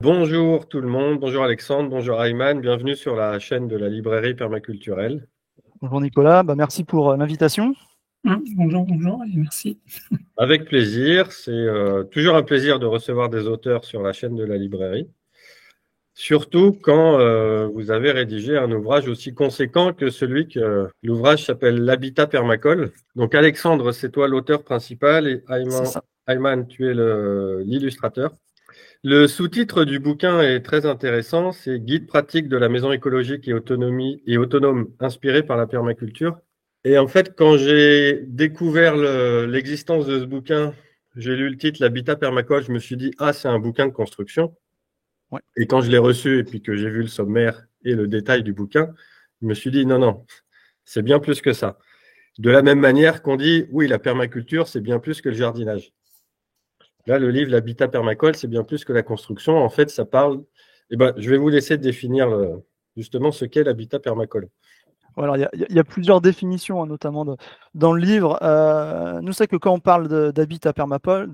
Bonjour tout le monde, bonjour Alexandre, bonjour Ayman, bienvenue sur la chaîne de la librairie permaculturelle. Bonjour Nicolas, merci pour l'invitation. Bonjour et merci. Avec plaisir, c'est toujours un plaisir de recevoir des auteurs sur la chaîne de la librairie, surtout quand vous avez rédigé un ouvrage aussi conséquent que celui que l'ouvrage s'appelle L'habitat permacole. Donc Alexandre, c'est toi l'auteur principal et C'est ça. Ayman, tu es l'illustrateur. Le sous-titre du bouquin est très intéressant, c'est Guide pratique de la maison écologique et autonome inspiré par la permaculture. Et en fait, quand j'ai découvert l'existence de ce bouquin, j'ai lu le titre L'habitat permacole, je me suis dit, ah, c'est un bouquin de construction. Ouais. Et quand je l'ai reçu et puis que j'ai vu le sommaire et le détail du bouquin, je me suis dit, non, non, c'est bien plus que ça. De la même manière qu'on dit, oui, la permaculture, c'est bien plus que le jardinage. Là, le livre L'habitat permacole, c'est bien plus que la construction. En fait, ça parle. Eh ben, je vais vous laisser définir justement ce qu'est l'habitat permacole. Alors, il y a plusieurs définitions, hein, notamment dans le livre. Nous, c'est que quand on parle d'habitat permacole,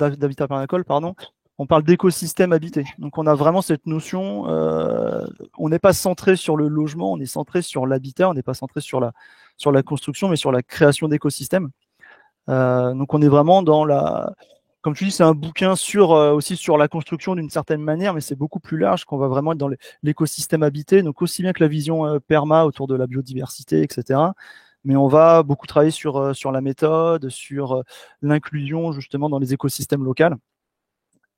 pardon, on parle d'écosystème habité. Donc, on a vraiment cette notion. On n'est pas centré sur le logement, on est centré sur l'habitat, on n'est pas centré sur la construction, mais sur la création d'écosystèmes. Donc, on est vraiment dans la. Comme tu dis, c'est un bouquin aussi sur la construction d'une certaine manière, mais c'est beaucoup plus large, qu'on va vraiment être dans l'écosystème habité, donc aussi bien que la vision perma autour de la biodiversité, etc. Mais on va beaucoup travailler sur la méthode, sur l'inclusion justement dans les écosystèmes locaux.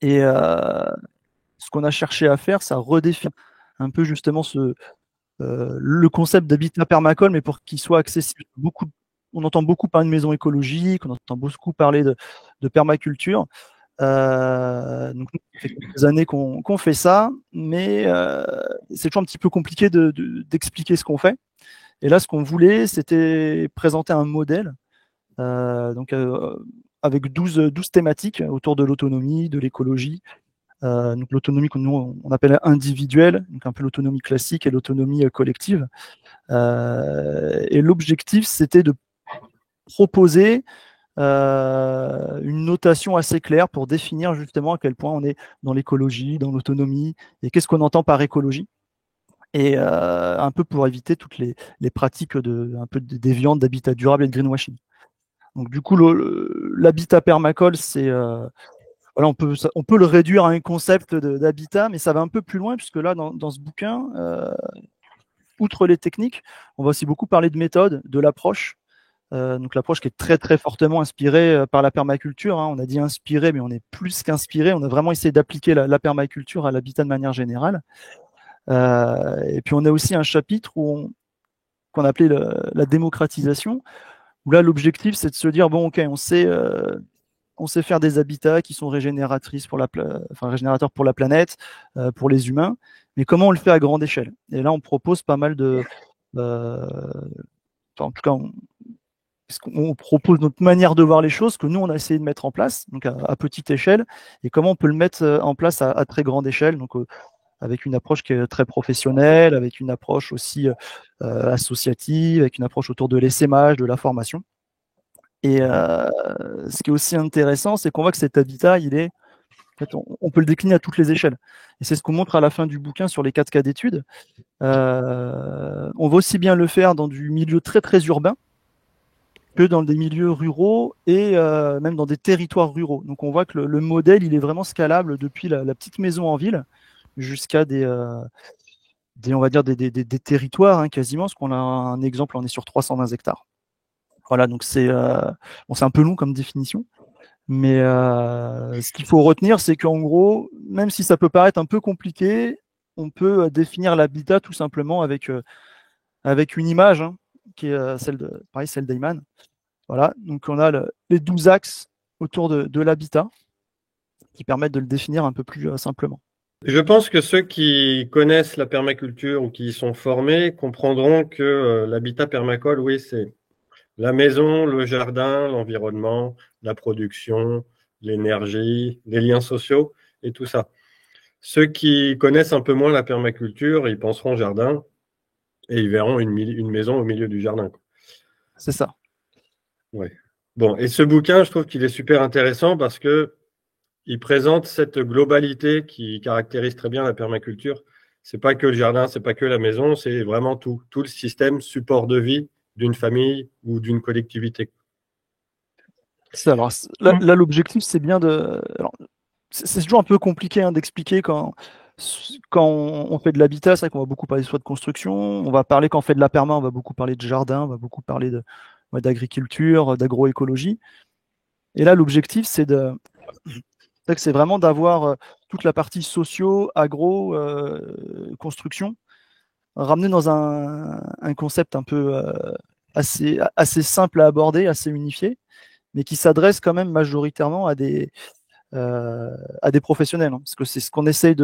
Et ce qu'on a cherché à faire, ça redéfinir un peu justement le concept d'habitat permacole, mais pour qu'il soit accessible. On entend beaucoup parler de maison écologique, on entend beaucoup parler de permaculture. Donc, ça fait quelques années qu'on fait ça, mais c'est toujours un petit peu compliqué d'expliquer ce qu'on fait. Et là, ce qu'on voulait, c'était présenter un modèle, donc avec 12 thématiques autour de l'autonomie, de l'écologie. Donc l'autonomie que nous on appelle individuelle, donc un peu l'autonomie classique et l'autonomie collective. Et l'objectif, c'était de proposer une notation assez claire pour définir justement à quel point on est dans l'écologie, dans l'autonomie, et qu'est-ce qu'on entend par écologie, et un peu pour éviter toutes les pratiques un peu déviantes d'habitat durable et de greenwashing. Donc du coup, l'habitat permacole, c'est voilà, on peut le réduire à un concept d'habitat, mais ça va un peu plus loin, puisque là, dans ce bouquin, outre les techniques, on va aussi beaucoup parler de méthode, de l'approche. Donc l'approche qui est très très fortement inspirée par la permaculture, hein. On a dit inspiré, mais on est plus qu'inspiré. On a vraiment essayé d'appliquer la permaculture à l'habitat de manière générale. Et puis on a aussi un chapitre qu'on appelait la démocratisation, où là l'objectif c'est de se dire bon ok, on sait faire des habitats qui sont régénératrices enfin, régénérateurs pour la planète, pour les humains, mais comment on le fait à grande échelle? Et là on propose pas mal euh, enfin, en tout cas on propose notre manière de voir les choses que nous on a essayé de mettre en place, donc à petite échelle, et comment on peut le mettre en place à très grande échelle, donc avec une approche qui est très professionnelle, avec une approche aussi associative, avec une approche autour de l'essaimage, de la formation. Et ce qui est aussi intéressant, c'est qu'on voit que cet habitat, en fait, on peut le décliner à toutes les échelles. Et c'est ce qu'on montre à la fin du bouquin sur les 4 cas d'études. On va aussi bien le faire dans du milieu très très urbain que dans des milieux ruraux et même dans des territoires ruraux. Donc on voit que le modèle, il est vraiment scalable depuis la petite maison en ville jusqu'à on va dire des territoires, hein, quasiment, parce qu'on a un exemple, on est sur 320 hectares. Voilà, donc bon, c'est un peu long comme définition, mais ce qu'il faut retenir, c'est qu'en gros, même si ça peut paraître un peu compliqué, on peut définir l'habitat tout simplement avec une image, hein, qui est celle d'Eyman. Voilà, donc on a les 12 axes autour de l'habitat qui permettent de le définir un peu plus simplement. Je pense que ceux qui connaissent la permaculture ou qui y sont formés comprendront que l'habitat permacole, oui, c'est la maison, le jardin, l'environnement, la production, l'énergie, les liens sociaux et tout ça. Ceux qui connaissent un peu moins la permaculture, ils penseront jardin et ils verront une maison au milieu du jardin, quoi. C'est ça. Ouais. Bon, et ce bouquin, je trouve qu'il est super intéressant parce que il présente cette globalité qui caractérise très bien la permaculture. C'est pas que le jardin, c'est pas que la maison, c'est vraiment tout le système support de vie d'une famille ou d'une collectivité. Alors, là, l'objectif, c'est bien de. Alors, c'est toujours un peu compliqué d'expliquer quand on fait de l'habitat. C'est vrai qu'on va beaucoup parler soit de construction, on va parler quand on fait de la perma, on va beaucoup parler de jardin, on va beaucoup parler d'agriculture, d'agroécologie. Et là, l'objectif, c'est vraiment d'avoir toute la partie socio, agro, construction, ramener dans un concept un peu assez simple à aborder, assez unifié, mais qui s'adresse quand même majoritairement à des professionnels, parce que c'est ce qu'on essaye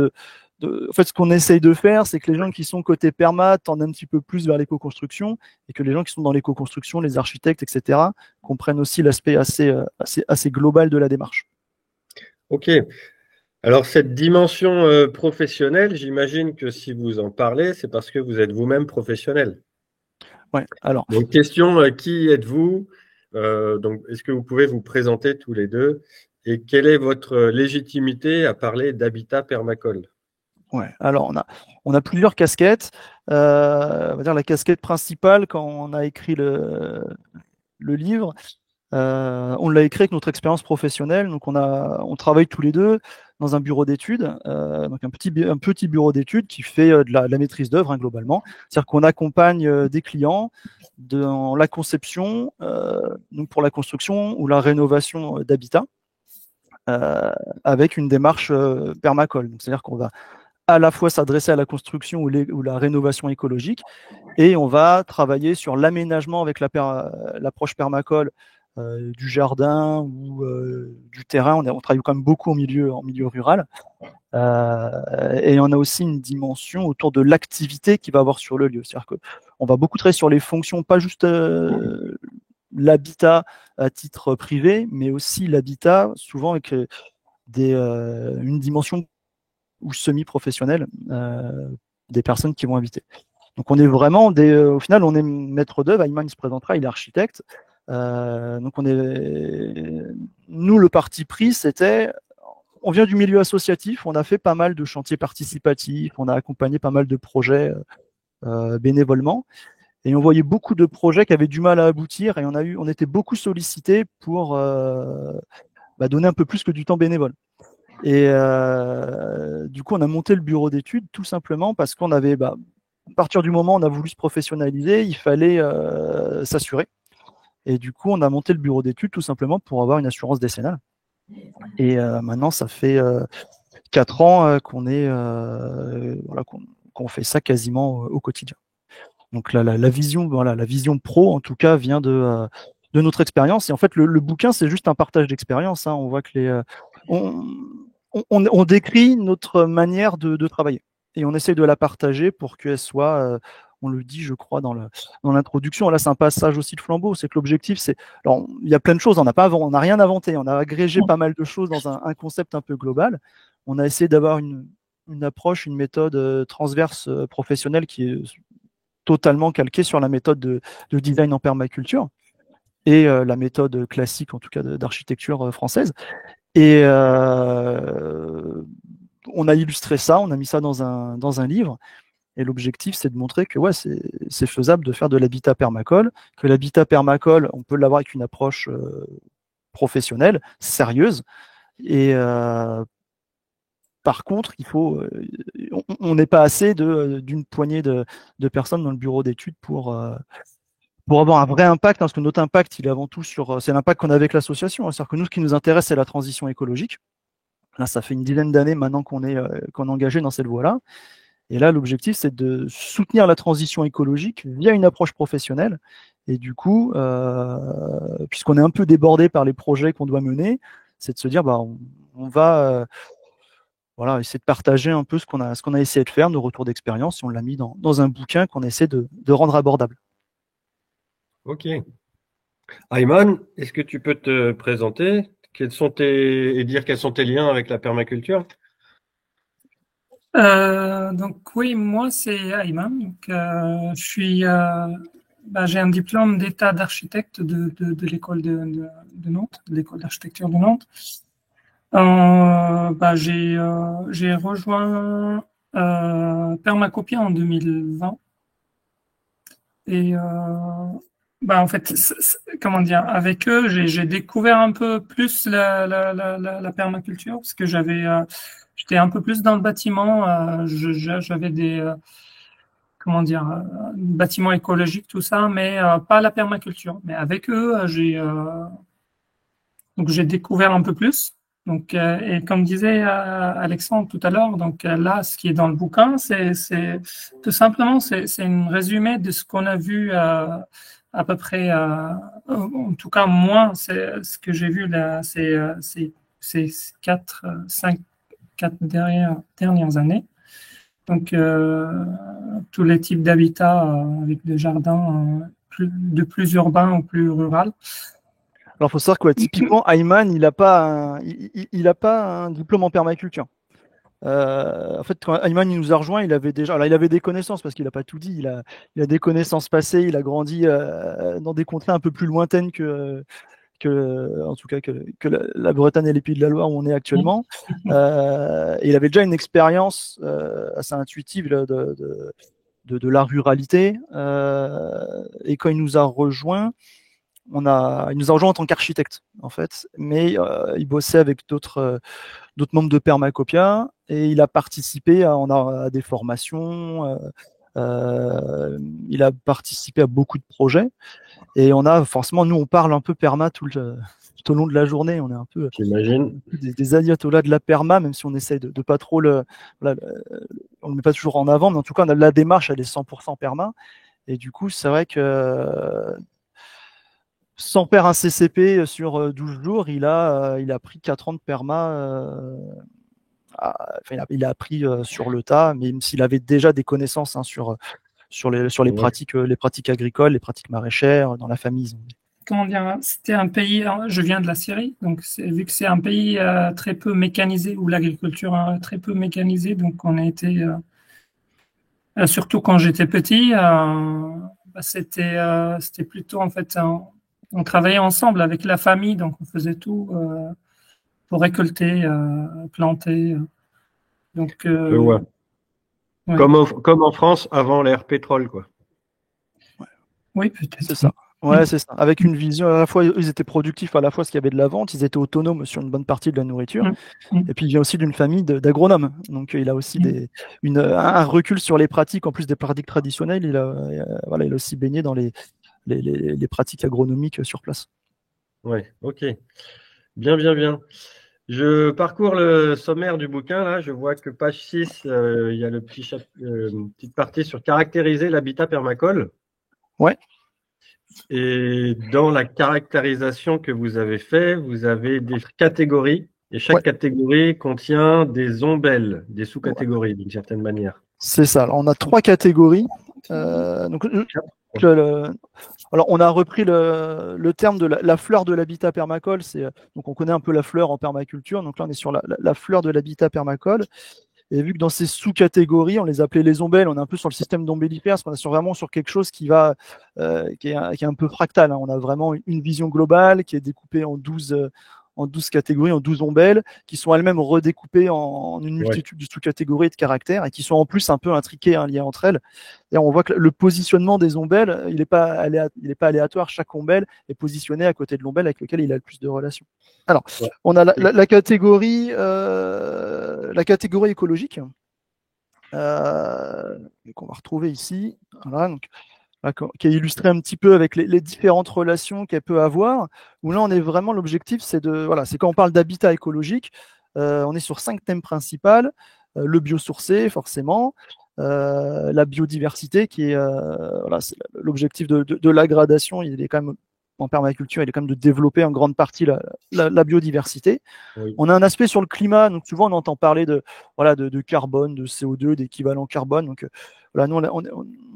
en fait, ce qu'on essaye de faire, c'est que les gens qui sont côté perma tendent un petit peu plus vers l'éco-construction, et que les gens qui sont dans l'éco-construction, les architectes, etc., comprennent aussi l'aspect assez global de la démarche. Ok. Alors, cette dimension professionnelle, j'imagine que si vous en parlez, c'est parce que vous êtes vous-même professionnel. Ouais, alors. Donc, question, qui êtes-vous? Donc, est-ce que vous pouvez vous présenter tous les deux? Et quelle est votre légitimité à parler d'habitat permacole? Ouais, alors on a plusieurs casquettes. On va dire la casquette principale quand on a écrit le livre, on l'a écrit avec notre expérience professionnelle. Donc on travaille tous les deux dans un bureau d'études, donc un petit bureau d'études qui fait de la maîtrise d'œuvre globalement. C'est-à-dire qu'on accompagne des clients dans la conception, donc pour la construction ou la rénovation d'habitat, avec une démarche permacole. Donc c'est-à-dire qu'on va à la fois s'adresser à la construction ou la rénovation écologique, et on va travailler sur l'aménagement avec l'approche permacole du jardin ou du terrain. On travaille quand même beaucoup en milieu rural. Et on a aussi une dimension autour de l'activité qu'il va avoir sur le lieu. C'est-à-dire qu'on va beaucoup travailler sur les fonctions, pas juste l'habitat à titre privé, mais aussi l'habitat, souvent avec une dimension ou semi-professionnels des personnes qui vont habiter. Donc on est vraiment au final, on est maître d'œuvre. Ayman, il se présentera, il est architecte. Donc nous, le parti pris, on vient du milieu associatif, on a fait pas mal de chantiers participatifs, on a accompagné pas mal de projets bénévolement, et on voyait beaucoup de projets qui avaient du mal à aboutir, et on était beaucoup sollicités pour donner un peu plus que du temps bénévole. Et du coup, on a monté le bureau d'études tout simplement parce qu'on avait, à partir du moment où on a voulu se professionnaliser, il fallait s'assurer. Et du coup, on a monté le bureau d'études tout simplement pour avoir une assurance décennale. Et maintenant, ça fait 4 ans qu'on fait ça quasiment au quotidien. Donc la vision pro, en tout cas, vient de notre expérience. Et en fait, le bouquin, c'est juste un partage d'expérience. On voit que on décrit notre manière de travailler, et on essaie de la partager pour qu'elle soit, on le dit, je crois, dans l'introduction. Là, c'est un passage aussi de flambeau. C'est que l'objectif, alors, il y a plein de choses. On n'a rien inventé. On a agrégé pas mal de choses dans un concept un peu global. On a essayé d'avoir une approche, une méthode transverse professionnelle qui est totalement calquée sur la méthode de design en permaculture et la méthode classique, en tout cas, d'architecture française. Et on a illustré ça, on a mis ça dans un livre. Et l'objectif, c'est de montrer que c'est faisable de faire de l'habitat permacole, que l'habitat permacole, on peut l'avoir avec une approche professionnelle, sérieuse. Et par contre, on n'est pas assez d'une poignée de personnes dans le bureau d'études pour avoir un vrai impact, parce que notre impact, il est avant tout c'est l'impact qu'on a avec l'association. C'est-à-dire que nous, ce qui nous intéresse, c'est la transition écologique. Là, ça fait une dizaine d'années maintenant qu'on est engagé dans cette voie-là. Et là, l'objectif, c'est de soutenir la transition écologique via une approche professionnelle. Et du coup, puisqu'on est un peu débordé par les projets qu'on doit mener, c'est de se dire, on va essayer de partager un peu ce qu'on a essayé de faire, nos retours d'expérience, et on l'a mis dans un bouquin qu'on essaie de rendre abordable. Ok. Ayman, est-ce que tu peux te présenter et dire quels sont tes liens avec la permaculture? Donc oui, moi c'est Ayman. Donc, j'ai un diplôme d'état d'architecte de l'école de Nantes, de l'école d'architecture de Nantes. J'ai rejoint Permacopia en 2020 et en fait, comment dire, avec eux, j'ai découvert un peu plus la permaculture parce que j'étais un peu plus dans le bâtiment. J'avais des comment dire, bâtiments écologiques, tout ça, mais pas la permaculture. Mais avec eux, donc j'ai découvert un peu plus. Donc, et comme disait Alexandre tout à l'heure, donc là, ce qui est dans le bouquin, c'est tout simplement, c'est un résumé de ce qu'on a vu à peu près, en tout cas moi, c'est ce que j'ai vu là, c'est 4 dernières années. Donc, tous les types d'habitats avec des jardins de plus urbains ou plus rural. Alors, il faut savoir que typiquement, Ayman, il n'a pas, il a pas un diplôme en permaculture. En fait, quand Ayman il nous a rejoint, il avait déjà, alors il avait des connaissances parce qu'il n'a pas tout dit. Il a des connaissances passées. Il a grandi dans des contrées un peu plus lointaines en tout cas que la Bretagne et les Pays de la Loire où on est actuellement. Et il avait déjà une expérience assez intuitive de la ruralité. Et quand il nous a rejoint, il nous a rejoint en tant qu'architecte en fait, mais il bossait avec d'autres membres de Permacopia et il a participé à des formations. Il a participé à beaucoup de projets et nous on parle un peu perma tout au long de la journée. On est un peu J'imagine. des ayatollahs de la perma, même si on essaye de pas trop on le met pas toujours en avant, mais en tout cas la démarche elle est 100% perma. Et du coup c'est vrai que sans faire un CCP sur 12 jours, il a pris 4 ans de perma. Il a appris sur le tas, même s'il avait déjà des connaissances sur les pratiques agricoles, les pratiques maraîchères dans la famille. Comment dire, c'était un pays, je viens de la Syrie, donc vu que c'est un pays très peu mécanisé, où l'agriculture est très peu mécanisée, donc on a été, surtout quand j'étais petit, c'était plutôt en fait, on travaillait ensemble avec la famille, donc on faisait tout pour récolter, planter. Donc, Je vois. ouais. Comme en France avant l'ère pétrole, quoi. Oui, peut-être. C'est ça. Ouais, c'est ça. Avec une vision, à la fois, ils étaient productifs, à la fois, parce qu'il y avait de la vente, ils étaient autonomes sur une bonne partie de la nourriture. Et puis, il vient aussi d'une famille d'agronomes. Donc, il a aussi un recul sur les pratiques, en plus des pratiques traditionnelles. Il a aussi baigné dans les pratiques agronomiques sur place. Ouais, ok. Bien, bien, bien. Je parcours le sommaire du bouquin, là. Je vois que page 6, il y a une petite partie sur caractériser l'habitat permacole. Ouais. Et dans la caractérisation que vous avez fait, vous avez des catégories. Et chaque catégorie contient des ombelles, des sous-catégories, d'une certaine manière. C'est ça. Alors, on a 3 catégories. Alors, on a repris le terme de la fleur de l'habitat permacole. Donc, on connaît un peu la fleur en permaculture. Donc là, on est sur la fleur de l'habitat permacole. Et vu que dans ces sous-catégories, on les appelait les ombelles, on est un peu sur le système d'ombellifère, parce qu'on est vraiment sur quelque chose qui est un peu fractal. On a vraiment une vision globale qui est découpée en 12 catégories, en 12 ombelles, qui sont elles-mêmes redécoupées en une multitude de sous-catégories et de caractères, et qui sont en plus un peu intriquées, liées entre elles. Et on voit que le positionnement des ombelles, il n'est pas aléatoire. Chaque ombelle est positionnée à côté de l'ombelle avec lequel il a le plus de relations. Alors, on a la catégorie écologique, qu'on va retrouver ici. Voilà, donc, qui est illustré un petit peu avec les différentes relations qu'elle peut avoir, où là on est vraiment, l'objectif c'est quand on parle d'habitat écologique, on est sur 5 thèmes principaux, le biosourcé forcément, la biodiversité qui est c'est l'objectif de la gradation, il est quand même en permaculture, il est quand même de développer en grande partie la biodiversité. Oui. On a un aspect sur le climat, donc souvent on entend parler de carbone, de CO2, d'équivalent carbone. Donc nous on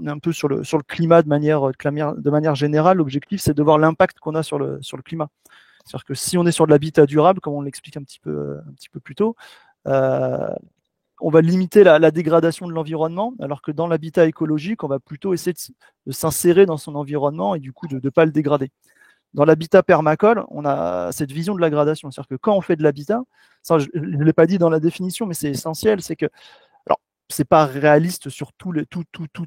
est un peu sur le climat de manière générale. L'objectif c'est de voir l'impact qu'on a sur le climat. C'est-à-dire que si on est sur de l'habitat durable, comme on l'explique un petit peu plus tôt, on va limiter la dégradation de l'environnement, alors que dans l'habitat écologique, on va plutôt essayer de s'insérer dans son environnement et du coup de ne pas le dégrader. Dans l'habitat permacole, on a cette vision de la gradation. C'est-à-dire que quand on fait de l'habitat, ça je ne l'ai pas dit dans la définition, mais c'est essentiel, c'est que, alors, c'est pas réaliste sur tout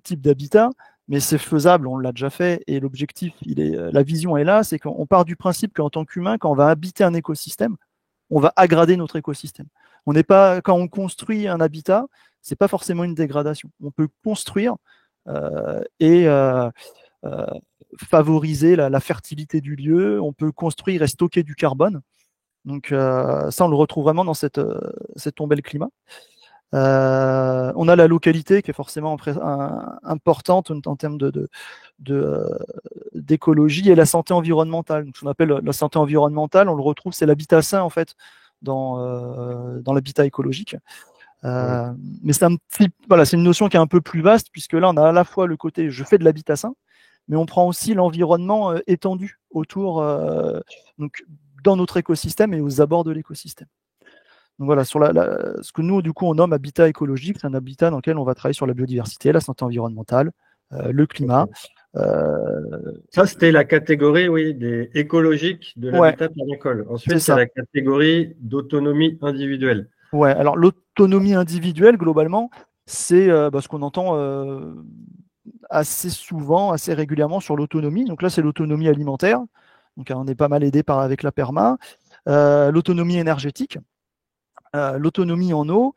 type d'habitat, mais c'est faisable, on l'a déjà fait, et l'objectif, la vision est là, c'est qu'on part du principe qu'en tant qu'humain, quand on va habiter un écosystème, on va aggrader notre écosystème. On n'est pas, quand on construit un habitat, c'est pas forcément une dégradation. On peut construire et favoriser la fertilité du lieu. On peut construire et stocker du carbone. Donc ça, on le retrouve vraiment dans cette tombelle climat. On a la localité qui est forcément importante en termes d'écologie et la santé environnementale. Donc, ce qu'on appelle la santé environnementale, on le retrouve, c'est l'habitat sain en fait dans l'habitat écologique. Mais c'est c'est une notion qui est un peu plus vaste puisque là on a à la fois le côté je fais de l'habitat sain, mais on prend aussi l'environnement étendu autour, donc dans notre écosystème et aux abords de l'écosystème. Donc voilà, sur ce que nous, du coup, on nomme habitat écologique, c'est un habitat dans lequel on va travailler sur la biodiversité, la santé environnementale, le climat. Ça, c'était la catégorie, oui, des écologiques de l'habitat permacole. Ensuite, c'est la catégorie d'autonomie individuelle. Ouais, alors l'autonomie individuelle, globalement, c'est ce qu'on entend assez souvent, assez régulièrement sur l'autonomie. Donc là, c'est l'autonomie alimentaire. Donc on est pas mal aidé avec la perma. L'autonomie énergétique. L'autonomie en eau,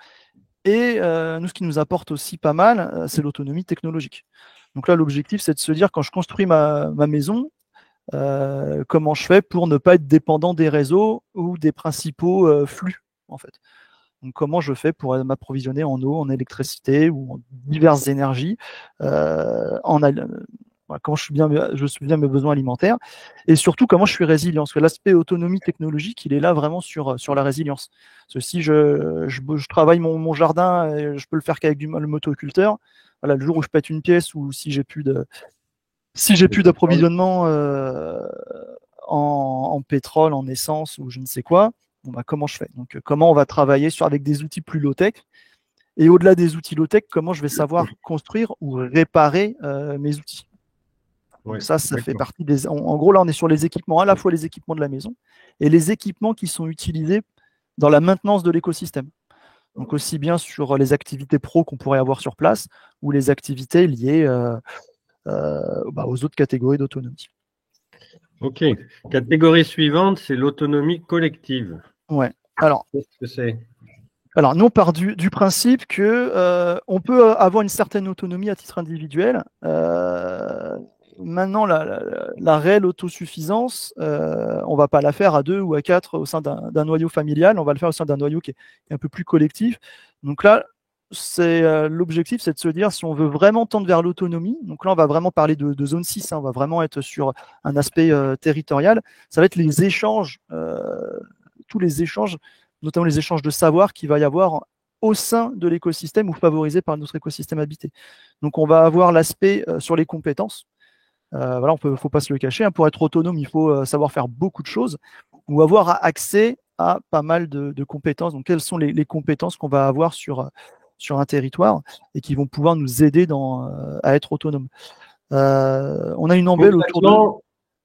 et nous, ce qui nous apporte aussi pas mal, c'est l'autonomie technologique. Donc là, l'objectif, c'est de se dire, quand je construis ma maison, comment je fais pour ne pas être dépendant des réseaux ou des principaux flux, en fait. Donc comment je fais pour m'approvisionner en eau, en électricité ou en diverses énergies, comment je suis bien mes besoins alimentaires, et surtout comment je suis résilient. Parce que l'aspect autonomie technologique, il est là vraiment sur la résilience. Parce que si je travaille mon jardin, et je peux le faire qu'avec le motoculteur, voilà, le jour où je pète une pièce ou si j'ai plus d'approvisionnement en pétrole, en essence ou je ne sais quoi, comment je fais? Donc comment on va travailler avec des outils plus low-tech, et au-delà des outils low-tech, comment je vais savoir construire ou réparer mes outils. Donc ça fait partie des. En gros, là, on est sur les équipements, à la fois les équipements de la maison et les équipements qui sont utilisés dans la maintenance de l'écosystème. Donc aussi bien sur les activités pro qu'on pourrait avoir sur place ou les activités liées aux autres catégories d'autonomie. Ok. Catégorie suivante, c'est l'autonomie collective. Ouais. Alors. Qu'est-ce que c'est ? Alors, nous, on part du principe que on peut avoir une certaine autonomie à titre individuel. Maintenant, la réelle autosuffisance, on ne va pas la faire à 2 ou à 4 au sein d'un noyau familial, on va le faire au sein d'un noyau qui est un peu plus collectif. Donc là, l'objectif, c'est de se dire, si on veut vraiment tendre vers l'autonomie, donc là, on va vraiment parler de zone 6, on va vraiment être sur un aspect territorial, ça va être les échanges, tous les échanges, notamment les échanges de savoir qu'il va y avoir au sein de l'écosystème ou favorisés par notre écosystème habité. Donc, on va avoir l'aspect sur les compétences. Voilà, faut pas se le cacher. Pour être autonome, il faut savoir faire beaucoup de choses ou avoir accès à pas mal de compétences. Donc, quelles sont les compétences qu'on va avoir sur un territoire et qui vont pouvoir nous aider à être autonome. On a une embelle autour de...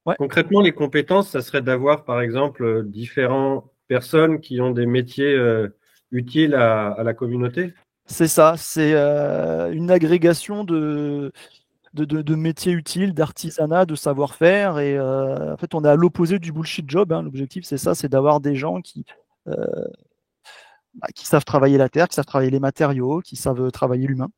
Ouais. Concrètement, les compétences, ça serait d'avoir, par exemple, différentes personnes qui ont des métiers utiles à la communauté. C'est ça, c'est une agrégation de métiers utiles, d'artisanat, de savoir-faire. Et en fait, on est à l'opposé du bullshit job. L'objectif, c'est ça, c'est d'avoir des gens qui savent travailler la terre, qui savent travailler les matériaux, qui savent travailler l'humain.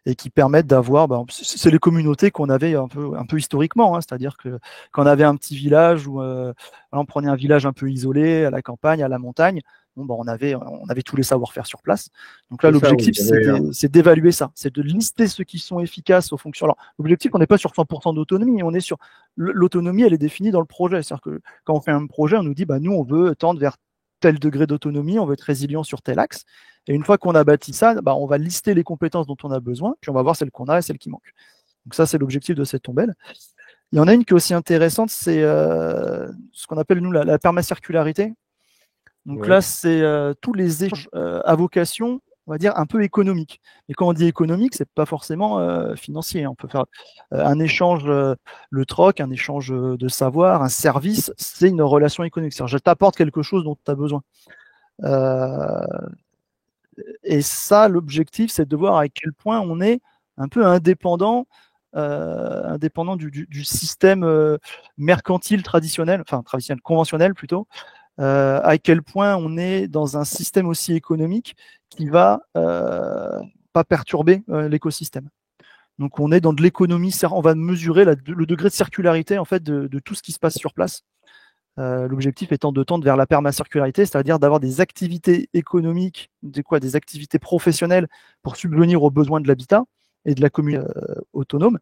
Et qui permettent d'avoir, c'est les communautés qu'on avait un peu historiquement, c'est-à-dire que quand on avait un petit village où on prenait un village un peu isolé, à la campagne, à la montagne, on avait tous les savoir-faire sur place. Donc là, l'objectif, c'est d'évaluer ça, c'est de lister ceux qui sont efficaces aux fonctions. Alors, l'objectif, on n'est pas sur 100% d'autonomie, on est sur l'autonomie, elle est définie dans le projet. C'est-à-dire que quand on fait un projet, on nous dit, nous, on veut tendre vers tel degré d'autonomie, on veut être résilient sur tel axe. Et une fois qu'on a bâti ça, on va lister les compétences dont on a besoin, puis on va voir celles qu'on a et celles qui manquent. Donc ça, c'est l'objectif de cette tombelle. Il y en a une qui est aussi intéressante, c'est ce qu'on appelle, nous, la permacircularité. Donc là, c'est tous les échanges à vocation on va dire, un peu économique. Et quand on dit économique, c'est pas forcément financier. On peut faire un échange, le troc, un échange de savoir, un service, c'est une relation économique. C'est-à-dire, je t'apporte quelque chose dont tu as besoin. Et ça, l'objectif, c'est de voir à quel point on est un peu indépendant du système mercantile traditionnel, enfin traditionnel, conventionnel plutôt, à quel point on est dans un système aussi économique qui va pas perturber l'écosystème. Donc on est dans de l'économie, on va mesurer le degré de circularité en fait de tout ce qui se passe sur place. L'objectif étant de tendre vers la permacircularité, c'est-à-dire d'avoir des activités économiques, des activités professionnelles pour subvenir aux besoins de l'habitat et de la commune autonome,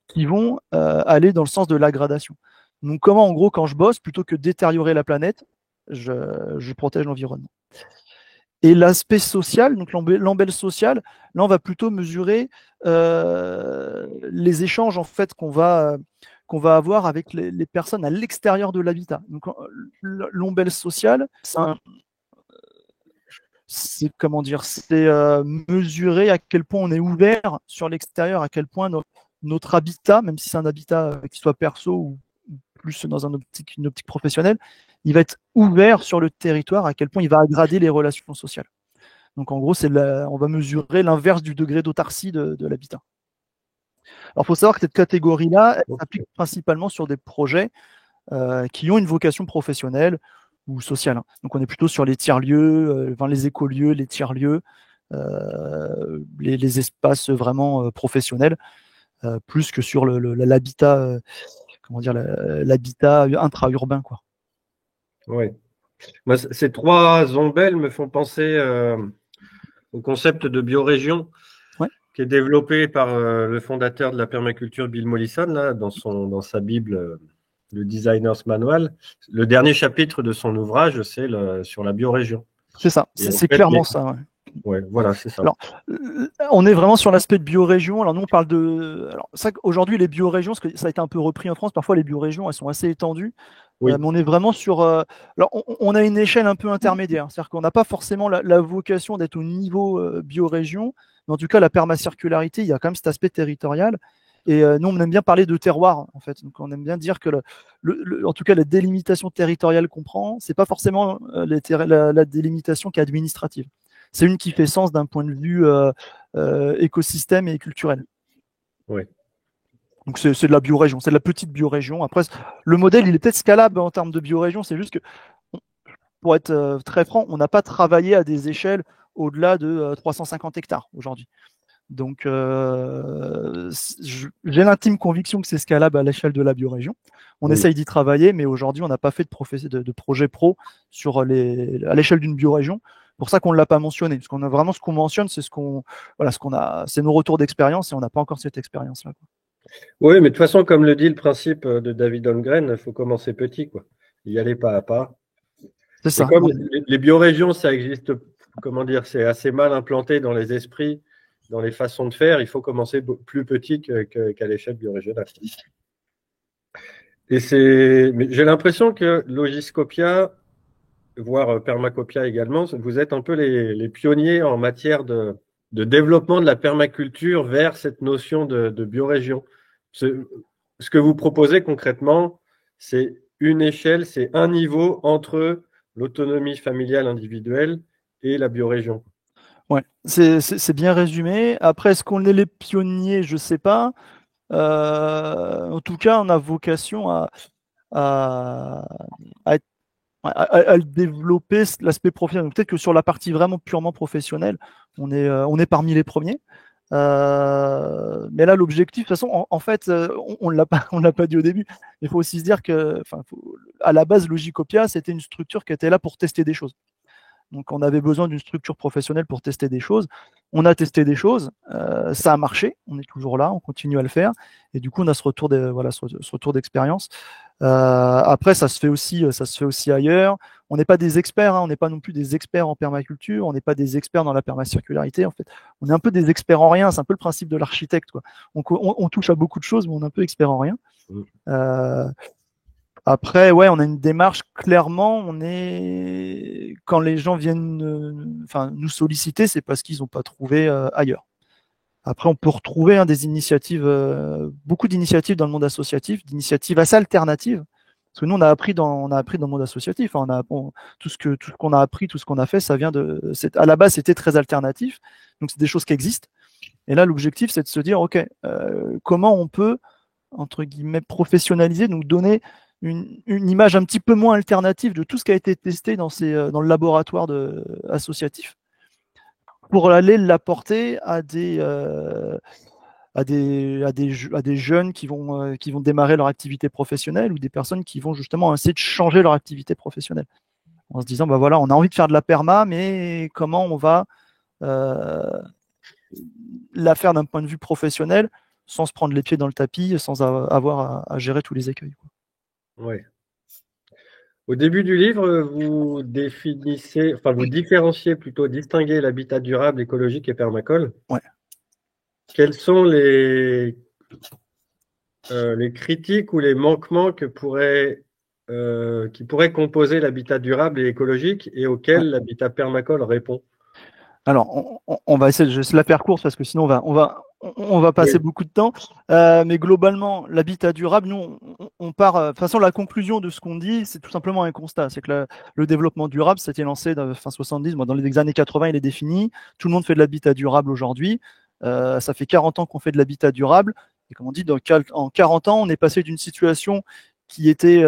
qui vont aller dans le sens de l'aggradation. Donc comment, en gros, quand je bosse, plutôt que de détériorer la planète, je protège l'environnement. Et l'aspect social, donc l'embelle sociale, là on va plutôt mesurer les échanges en fait qu'on va avoir avec les personnes à l'extérieur de l'habitat. Donc l'ombelle sociale, c'est comment dire, c'est mesurer à quel point on est ouvert sur l'extérieur, à quel point notre habitat, même si c'est un habitat qui soit perso ou plus dans une optique professionnelle, il va être ouvert sur le territoire, à quel point il va aggrader les relations sociales. Donc en gros, on va mesurer l'inverse du degré d'autarcie de l'habitat. Alors il faut savoir que cette catégorie-là, elle s'applique principalement sur des projets qui ont une vocation professionnelle ou sociale. Donc on est plutôt sur les tiers-lieux, les écolieux, les tiers-lieux, les espaces vraiment professionnels, plus que sur l'habitat, l'habitat intra-urbain, quoi. Oui. Moi, ces trois ombelles me font penser au concept de biorégion, qui est développé par le fondateur de la permaculture, Bill Mollison, là, dans sa Bible, le Designer's Manual. Le dernier chapitre de son ouvrage, c'est sur la biorégion. C'est ça, c'est clairement ça. Ouais. Ouais, voilà, c'est ça. Alors, on est vraiment sur l'aspect de biorégion. Alors nous, on parle de. Alors, aujourd'hui, les biorégions, parce que ça a été un peu repris en France, parfois les biorégions, elles sont assez étendues. Oui. Mais on est vraiment sur. Alors, on a une échelle un peu intermédiaire. C'est-à-dire qu'on n'a pas forcément la vocation d'être au niveau biorégion, mais en tout cas, la permacircularité, il y a quand même cet aspect territorial. Et nous, on aime bien parler de terroir, en fait. Donc, on aime bien dire que, en tout cas, la délimitation territoriale qu'on prend, c'est pas forcément la délimitation qui est administrative. C'est une qui fait sens d'un point de vue écosystème et culturel. Oui. Donc c'est de la biorégion, c'est de la petite biorégion. Après, le modèle, il est peut-être scalable en termes de biorégion, c'est juste que, pour être très franc, on n'a pas travaillé à des échelles au-delà de 350 hectares aujourd'hui. Donc j'ai l'intime conviction que c'est scalable à l'échelle de la biorégion. On essaye d'y travailler, mais aujourd'hui, on n'a pas fait de projet pro à l'échelle d'une biorégion. C'est pour ça qu'on ne l'a pas mentionné, parce qu'on a vraiment ce qu'on mentionne, c'est c'est nos retours d'expérience et on n'a pas encore cette expérience-là. Oui, mais de toute façon, comme le dit le principe de David Holmgren, il faut commencer petit, quoi. Y aller pas à pas. C'est ça. Comme les biorégions, ça existe, comment dire, c'est assez mal implanté dans les esprits, dans les façons de faire. Il faut commencer plus petit qu'à l'échelle biorégionale. Et j'ai l'impression que Logiscopia, voire Permacopia également, vous êtes un peu les pionniers en matière de développement de la permaculture vers cette notion de biorégion. Ce que vous proposez concrètement, c'est une échelle, c'est un niveau entre l'autonomie familiale individuelle et la biorégion. Ouais, c'est bien résumé. Après, est-ce qu'on est les pionniers? Je ne sais pas. En tout cas, on a vocation à développer l'aspect professionnel. Peut-être que sur la partie vraiment purement professionnelle, on est parmi les premiers. Mais là, l'objectif, de toute façon, en fait, on l'a pas dit au début. Il faut aussi se dire que, à la base, Logicopia, c'était une structure qui était là pour tester des choses. Donc, on avait besoin d'une structure professionnelle pour tester des choses. On a testé des choses, ça a marché. On est toujours là, on continue à le faire. Et du coup, on a ce retour d'expérience. Après, ça se fait aussi ailleurs. On n'est pas des experts, on n'est pas non plus des experts en permaculture, on n'est pas des experts dans la permacircularité. En fait, on est un peu des experts en rien. C'est un peu le principe de l'architecte, quoi. On touche à beaucoup de choses, mais on est un peu expert en rien. Après, ouais, on a une démarche, clairement, quand les gens viennent nous solliciter, c'est parce qu'ils n'ont pas trouvé ailleurs. Après, on peut retrouver des initiatives, beaucoup d'initiatives dans le monde associatif, d'initiatives assez alternatives. Parce que nous, on a appris dans le monde associatif. Tout ce qu'on a appris, tout ce qu'on a fait, ça vient à la base, c'était très alternatif. Donc, c'est des choses qui existent. Et là, l'objectif, c'est de se dire, OK, comment on peut, entre guillemets, professionnaliser, nous donner une image un petit peu moins alternative de tout ce qui a été testé dans le laboratoire associatif pour aller l'apporter à des jeunes qui vont démarrer leur activité professionnelle ou des personnes qui vont justement essayer de changer leur activité professionnelle en se disant, bah voilà, on a envie de faire de la perma, mais comment on va la faire d'un point de vue professionnel sans se prendre les pieds dans le tapis, sans avoir à gérer tous les écueils. Ouais. Au début du livre, vous différenciez plutôt, distinguez l'habitat durable, écologique et permacole. Ouais. Quels sont les critiques ou les manquements qui pourraient composer l'habitat durable et écologique et auxquels l'habitat permacole répond? Alors, on va essayer de se la faire courte parce que sinon on va passer beaucoup de temps. Mais globalement, l'habitat durable, nous, on part. De toute façon, la conclusion de ce qu'on dit, c'est tout simplement un constat. C'est que le développement durable, c'était lancé dans fin 70. Dans les années 80, il est défini. Tout le monde fait de l'habitat durable aujourd'hui. Ça fait 40 ans qu'on fait de l'habitat durable. Et comme on dit, en 40 ans, on est passé d'une situation qui était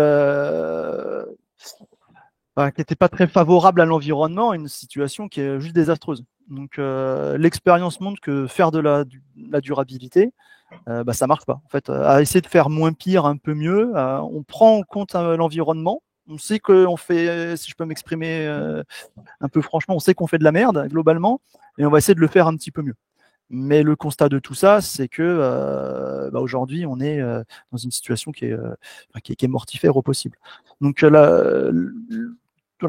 pas très favorable à l'environnement, à une situation qui est juste désastreuse. Donc l'expérience montre que faire de la durabilité, ça marche pas. En fait, à essayer de faire moins pire, un peu mieux, on prend en compte l'environnement. On sait qu'on fait, si je peux m'exprimer un peu franchement, on sait qu'on fait de la merde globalement, et on va essayer de le faire un petit peu mieux. Mais le constat de tout ça, c'est que aujourd'hui, on est dans une situation qui est mortifère au possible. Donc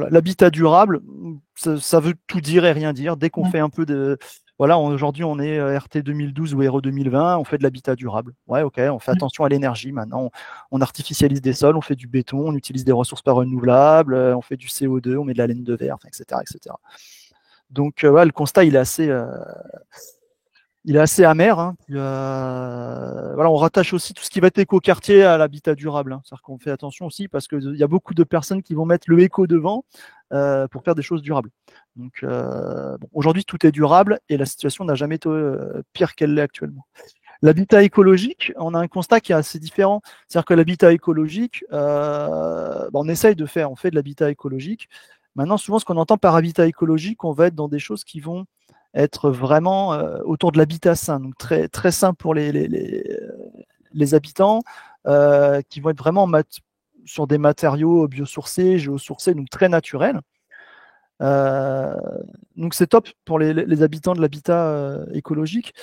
l'habitat durable, ça veut tout dire et rien dire. Dès qu'on fait un peu de... Voilà, aujourd'hui, on est RT 2012 ou RE 2020, on fait de l'habitat durable. Ouais, ok, on fait attention à l'énergie maintenant. On artificialise des sols, on fait du béton, on utilise des ressources pas renouvelables, on fait du CO2, on met de la laine de verre, etc., etc. Donc, le constat, il est assez amer. Hein. On rattache aussi tout ce qui va être éco-quartier à l'habitat durable. Hein. C'est-à-dire qu'on fait attention aussi parce qu'il y a beaucoup de personnes qui vont mettre le éco devant pour faire des choses durables. Donc aujourd'hui, tout est durable et la situation n'a jamais été pire qu'elle l'est actuellement. L'habitat écologique, on a un constat qui est assez différent. C'est-à-dire que l'habitat écologique, on essaye de faire, on fait de l'habitat écologique. Maintenant, souvent, ce qu'on entend par habitat écologique, on va être dans des choses qui vont être vraiment autour de l'habitat sain, donc très, très sain pour les habitants, qui vont être vraiment sur des matériaux biosourcés, géosourcés, donc très naturels. Donc c'est top pour les habitants de l'habitat écologique.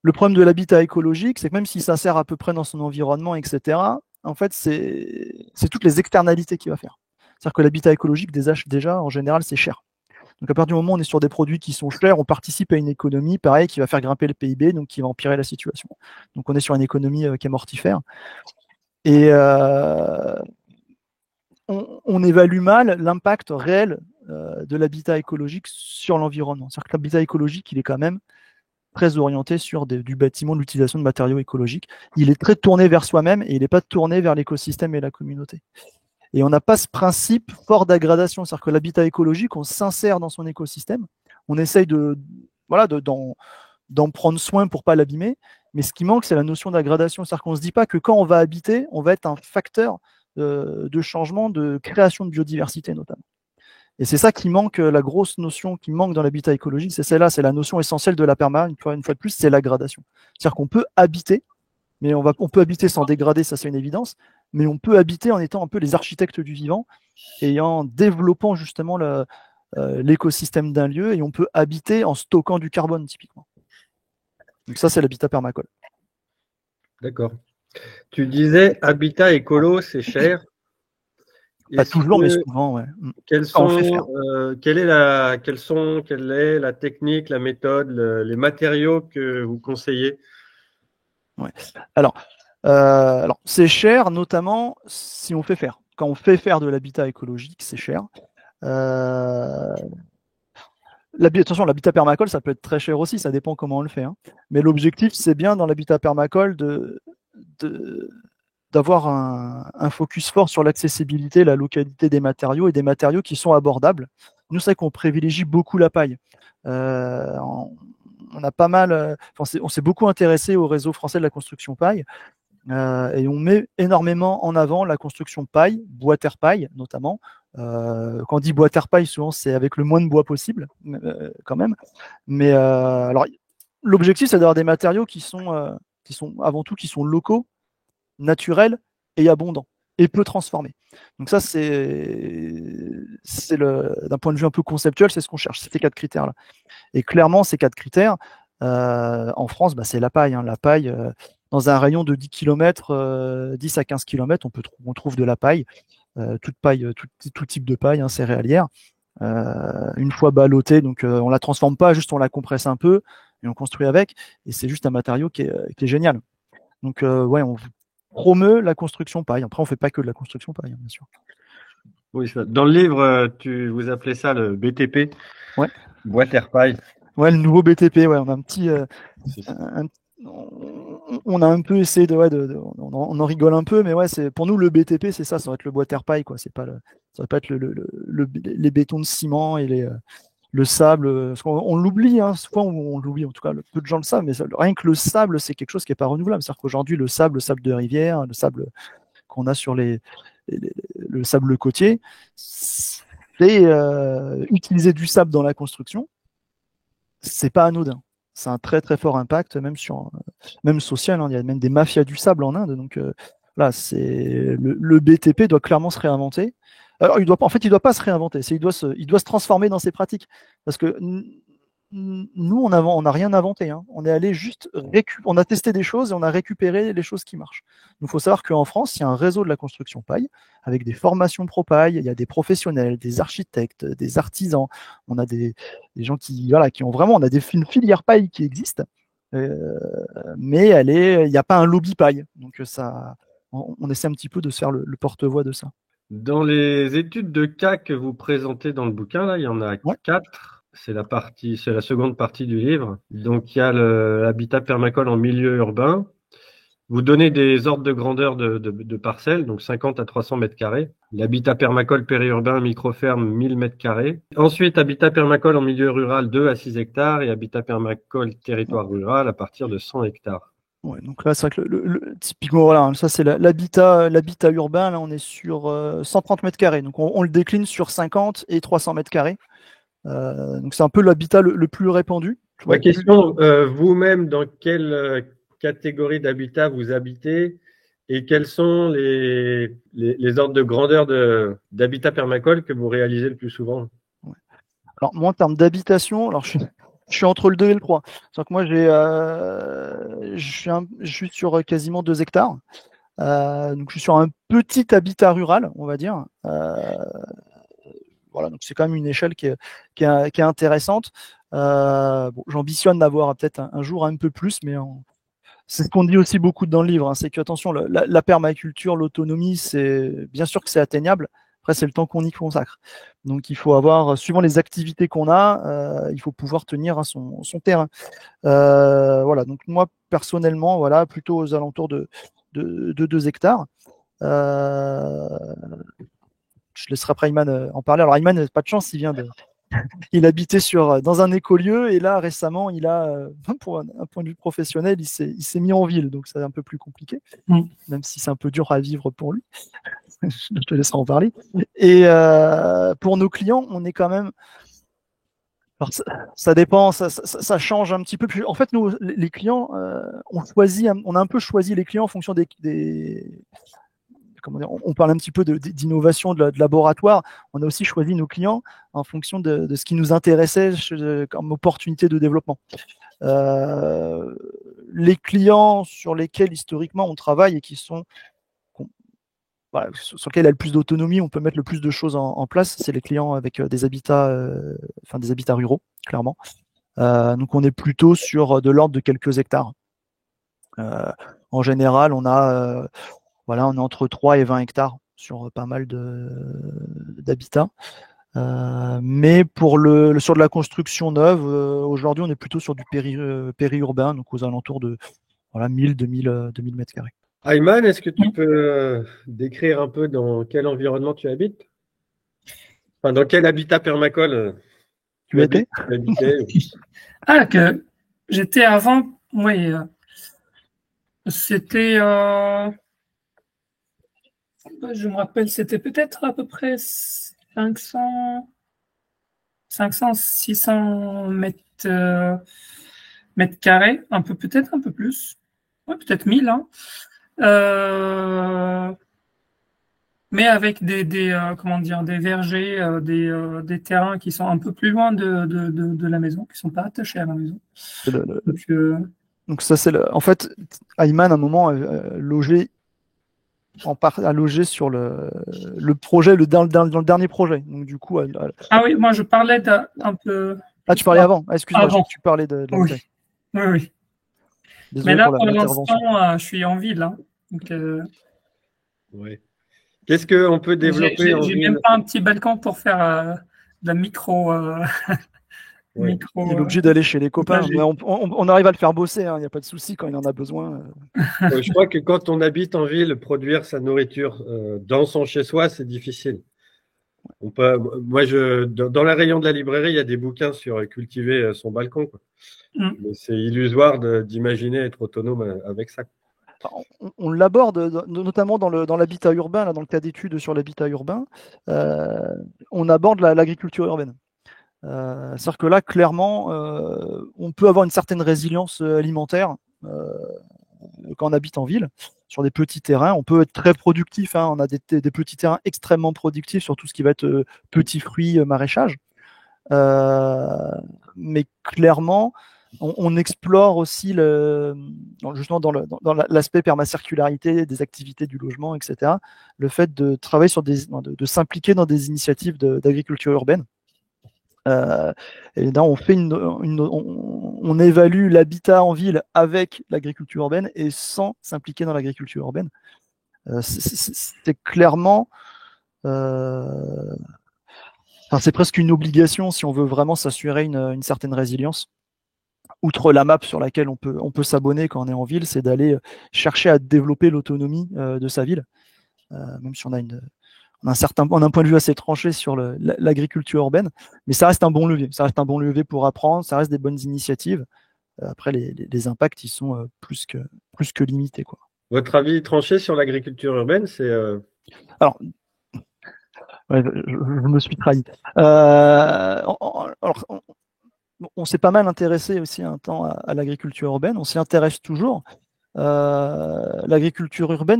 Le problème de l'habitat écologique, c'est que même s'il s'insère à peu près dans son environnement, etc., en fait, c'est toutes les externalités qu'il va faire. C'est-à-dire que l'habitat écologique, déjà, en général, c'est cher. Donc à partir du moment où on est sur des produits qui sont chers, on participe à une économie, pareil, qui va faire grimper le PIB, donc qui va empirer la situation. Donc on est sur une économie qui est mortifère. Et on évalue mal l'impact réel de l'habitat écologique sur l'environnement. C'est-à-dire que l'habitat écologique, il est quand même très orienté sur du bâtiment, de l'utilisation de matériaux écologiques. Il est très tourné vers soi-même et il n'est pas tourné vers l'écosystème et la communauté. Et on n'a pas ce principe fort d'aggradation. C'est-à-dire que l'habitat écologique, on s'insère dans son écosystème. On essaye d'en prendre soin pour ne pas l'abîmer. Mais ce qui manque, c'est la notion d'aggradation. C'est-à-dire qu'on ne se dit pas que quand on va habiter, on va être un facteur de changement, de création de biodiversité notamment. Et c'est ça qui manque, la grosse notion qui manque dans l'habitat écologique, c'est celle-là, c'est la notion essentielle de la perma. Une fois de plus, c'est l'aggradation. C'est-à-dire qu'on peut habiter, mais on peut habiter sans dégrader, ça c'est une évidence, mais on peut habiter en étant un peu les architectes du vivant et en développant justement l'écosystème d'un lieu, et on peut habiter en stockant du carbone typiquement. Donc ça, c'est l'habitat permacole. D'accord. Tu disais habitat écolo, c'est cher. Pas toujours, mais souvent, ouais. Quelle est la technique, la méthode, les matériaux que vous conseillez? Ouais. Alors c'est cher, notamment si on fait faire. quand on fait faire de l'habitat écologique, c'est cher. Attention, l'habitat permacole, ça peut être très cher aussi, ça dépend comment on le fait. Hein. Mais l'objectif, c'est bien dans l'habitat permacole d'avoir un focus fort sur l'accessibilité, la localité des matériaux et des matériaux qui sont abordables. Nous, c'est qu'on privilégie beaucoup la paille. On a pas mal, on s'est beaucoup intéressé au réseau français de la construction paille et on met énormément en avant la construction paille, bois terre paille notamment. Quand on dit bois terre paille, souvent c'est avec le moins de bois possible, quand même. Mais alors, l'objectif, c'est d'avoir des matériaux qui sont avant tout qui sont locaux, naturels et abondants et peu transformés. Donc ça, d'un point de vue un peu conceptuel, c'est ce qu'on cherche, ces 4 critères-là. Et clairement, ces 4 critères, en France, c'est la paille. Hein. La paille, dans un rayon de 10 km, 10 à 15 km, on trouve de la paille, toute paille, tout type de paille, hein, céréalière. Une fois ballottée, donc on la transforme pas, juste on la compresse un peu et on construit avec. Et c'est juste un matériau qui est génial. Donc ouais, on promeut la construction paille. Après, on fait pas que de la construction paille, hein, bien sûr. Oui, dans le livre, vous appelez ça le BTP, ouais. Bois terre paille. Ouais, le nouveau BTP, ouais, on a un petit, on a un peu essayé on en rigole un peu, mais ouais, c'est pour nous le BTP, c'est ça va être le bois terre paille, quoi. C'est pas ça va pas être les bétons de ciment et le sable, parce qu'on l'oublie, hein, souvent on l'oublie, en tout cas, peu de gens le savent, mais rien que le sable, c'est quelque chose qui n'est pas renouvelable. C'est-à-dire qu'aujourd'hui, le sable de rivière, le sable qu'on a sur le sable côtier, c'est utiliser du sable dans la construction, c'est pas anodin. C'est un très très fort impact, même social. Hein, il y a même des mafias du sable en Inde, donc là, le BTP doit clairement se réinventer. Alors, il doit pas se réinventer, il doit se transformer dans ses pratiques. Parce que nous, on n'a rien inventé. Hein. On est allé juste on a testé des choses et on a récupéré les choses qui marchent. Donc, il faut savoir qu'en France, il y a un réseau de la construction paille avec des formations pro paille. Il y a des professionnels, des architectes, des artisans. On a des gens qui ont vraiment, on a une filière paille qui existe, mais il n'y a pas un lobby paille. Donc, on essaie un petit peu de se faire le porte-voix de ça. Dans les études de cas que vous présentez dans le bouquin, là, il y en a 4. C'est la seconde partie du livre. Donc, il y a l'habitat permacole en milieu urbain. Vous donnez des ordres de grandeur de parcelles, donc 50 à 300 mètres carrés. L'habitat permacole périurbain, microferme, 1000 mètres carrés. Ensuite, habitat permacole en milieu rural, 2 à 6 hectares. Et habitat permacole territoire rural à partir de 100 hectares. Ouais, donc là, c'est vrai que typiquement, voilà, ça c'est l'habitat urbain. Là, on est sur 130 mètres carrés. Donc, on le décline sur 50 et 300 mètres carrés. Donc, c'est un peu l'habitat le plus répandu. Ma question, vous-même, dans quelle catégorie d'habitat vous habitez et quels sont les ordres de grandeur d'habitat permacole que vous réalisez le plus souvent? Ouais. Alors, moi, en termes d'habitation, alors je suis entre le 2 et le 3. Donc moi, je suis sur quasiment 2 hectares. Donc je suis sur un petit habitat rural, on va dire. Voilà, donc c'est quand même une échelle qui est intéressante. J'ambitionne d'avoir peut-être un jour un peu plus, mais c'est ce qu'on dit aussi beaucoup dans le livre. Hein, c'est que attention, la permaculture, l'autonomie, c'est bien sûr que c'est atteignable. Après, c'est le temps qu'on y consacre. Donc, il faut avoir, suivant les activités qu'on a, il faut pouvoir tenir hein, son terrain. Voilà. Donc, moi, personnellement, voilà, plutôt aux alentours de 2 hectares. Je laisserai après Ayman en parler. Alors, Ayman, pas de chance, il habitait dans un écolieu et là, récemment, pour un point de vue professionnel, il s'est mis en ville. Donc, c'est un peu plus compliqué, même si c'est un peu dur à vivre pour lui. Je te laisserai en parler. Et pour nos clients, on est quand même. Alors, ça dépend, ça change un petit peu. En fait, nous, les clients, on a un peu choisi les clients en fonction comment dire, on parle un petit peu d'innovation de laboratoire. On a aussi choisi nos clients en fonction de ce qui nous intéressait comme opportunité de développement. Les clients sur lesquels historiquement on travaille et sur lesquels il y a le plus d'autonomie, on peut mettre le plus de choses en place, c'est les clients avec des habitats ruraux, clairement. Donc on est plutôt sur de l'ordre de quelques hectares. En général, on est entre 3 et 20 hectares sur pas mal d'habitats. Mais sur de la construction neuve, aujourd'hui, on est plutôt sur du périurbain, donc aux alentours de 1000 mètres carrés. Ayman, est-ce que tu peux décrire un peu dans quel environnement tu habites? Enfin, dans quel habitat permacole tu habites, tu habitais? Ah, que j'étais avant, oui. C'était, je me rappelle, c'était peut-être à peu près 500, 600 mètres carrés, peut-être un peu plus. Ouais, peut-être 1000, hein. Mais avec comment dire, des vergers, des terrains qui sont un peu plus loin de la maison, qui sont pas attachés à la maison. Donc ça, en fait, Ayman, à un moment, a logé sur le projet, dans le dernier projet. Donc du coup, ah oui, moi je parlais d'un peu. Ah, tu parlais avant. Excuse-moi, avant. tu parlais de la oui. Oui. Désolé. Mais là, pour l'instant, je suis en ville. Hein. Donc, ouais. Qu'est-ce qu'on peut développer en ville? J'ai même pas un petit balcon pour faire de la micro. Il est obligé d'aller chez les copains. Mais on arrive à le faire bosser, il n'y a pas de souci quand il en a besoin. Je crois que quand on habite en ville, produire sa nourriture dans son chez-soi, c'est difficile. Moi, dans la rayon de la librairie, il y a des bouquins sur cultiver son balcon. Quoi. Mais c'est illusoire d'imaginer être autonome avec ça. On l'aborde notamment dans l'habitat urbain, dans le cas d'études sur l'habitat urbain, on aborde l'agriculture urbaine. C'est-à-dire que là, clairement, on peut avoir une certaine résilience alimentaire quand on habite en ville, sur des petits terrains. On peut être très productif, on a des petits terrains extrêmement productifs sur tout ce qui va être petits fruits, maraîchage. Mais clairement, on explore aussi justement dans l'aspect permacircularité des activités du logement, etc. Le fait de travailler de s'impliquer dans des initiatives d'agriculture urbaine. Et là, on évalue l'habitat en ville avec l'agriculture urbaine et sans s'impliquer dans l'agriculture urbaine. C'est clairement, c'est presque une obligation si on veut vraiment s'assurer une certaine résilience. Outre la map sur laquelle on peut s'abonner quand on est en ville, c'est d'aller chercher à développer l'autonomie de sa ville, même si on a un point de vue assez tranché sur l'agriculture urbaine, mais ça reste un bon levier. Ça reste un bon levier pour apprendre, ça reste des bonnes initiatives. Après, les impacts, ils sont plus que limités, quoi. Votre avis tranché sur l'agriculture urbaine, c'est... Alors, je me suis trahi. Alors, on s'est pas mal intéressé aussi un temps à l'agriculture urbaine. On s'y intéresse toujours. L'agriculture urbaine,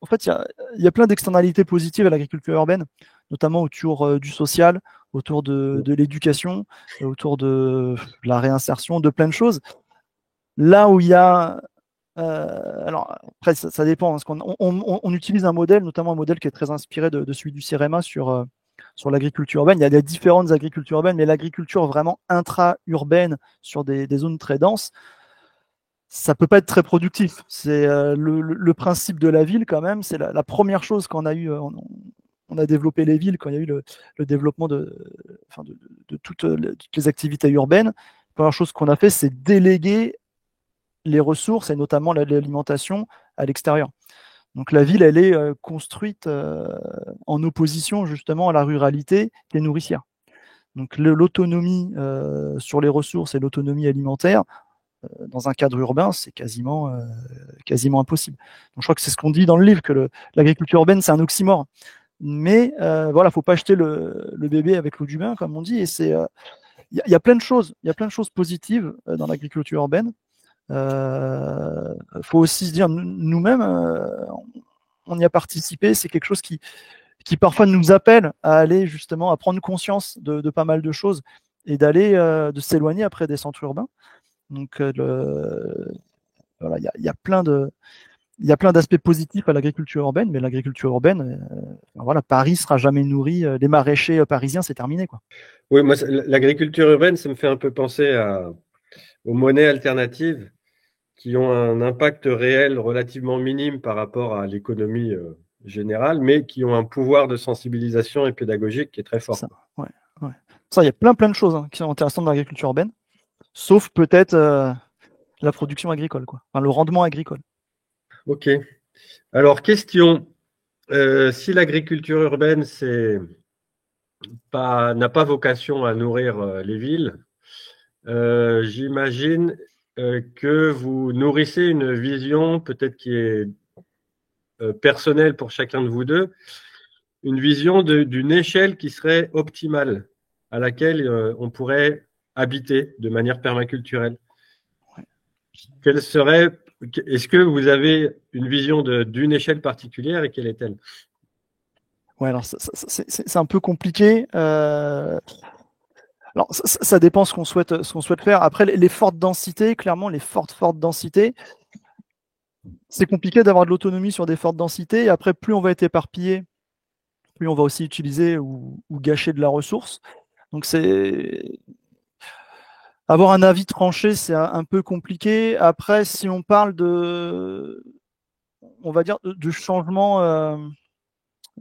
en fait, il y a plein d'externalités positives à l'agriculture urbaine, notamment autour du social, autour de l'éducation, autour de la réinsertion, de plein de choses. Là où il y a alors après ça dépend, parce qu'on utilise un modèle, notamment un modèle qui est très inspiré de celui du CEREMA sur l'agriculture urbaine. Il y a différentes agricultures urbaines, mais l'agriculture vraiment intra-urbaine sur des zones très denses, ça peut pas être très productif. C'est le principe de la ville quand même. C'est la première chose qu'on a eu. On a développé les villes quand il y a eu le développement de toutes les activités urbaines. La première chose qu'on a fait, c'est déléguer les ressources et notamment l'alimentation à l'extérieur. Donc la ville, elle est construite en opposition justement à la ruralité qui est nourricière. Donc l'autonomie sur les ressources et l'autonomie alimentaire, dans un cadre urbain, c'est quasiment impossible. Donc je crois que c'est ce qu'on dit dans le livre, que l'agriculture urbaine, c'est un oxymore. Mais voilà, faut pas acheter le bébé avec l'eau du bain, comme on dit. Et il y a plein de choses, positives dans l'agriculture urbaine. Faut aussi se dire, nous-mêmes, on y a participé. C'est quelque chose qui parfois nous appelle à aller justement à prendre conscience de pas mal de choses et de s'éloigner après des centres urbains. Donc voilà, il y a plein d'aspects positifs à l'agriculture urbaine, mais l'agriculture urbaine, voilà, Paris sera jamais nourri. Les maraîchers parisiens, c'est terminé, quoi. Oui, moi, l'agriculture urbaine, ça me fait un peu penser aux monnaies alternatives qui ont un impact réel relativement minime par rapport à l'économie général, mais qui ont un pouvoir de sensibilisation et pédagogique qui est très fort. Ça, ouais. Ça, il y a plein de choses qui sont intéressantes dans l'agriculture urbaine, sauf peut-être la production agricole, quoi. Enfin, le rendement agricole. Ok. Alors, question. Si l'agriculture urbaine n'a pas vocation à nourrir les villes, j'imagine que vous nourrissez une vision peut-être qui est personnelle pour chacun de vous deux, une vision d'une échelle qui serait optimale, à laquelle on pourrait habiter de manière permaculturelle. Quelle serait, est-ce que vous avez une vision d'une échelle particulière et quelle est-elle? Ouais, alors c'est un peu compliqué. Alors ça dépend ce qu'on souhaite faire. Après, les fortes densités, clairement, les fortes densités, c'est compliqué d'avoir de l'autonomie sur des fortes densités. Et après, plus on va être éparpillé, plus on va aussi utiliser ou gâcher de la ressource. Donc c'est avoir un avis tranché, c'est un peu compliqué. Après, si on parle on va dire, de changement,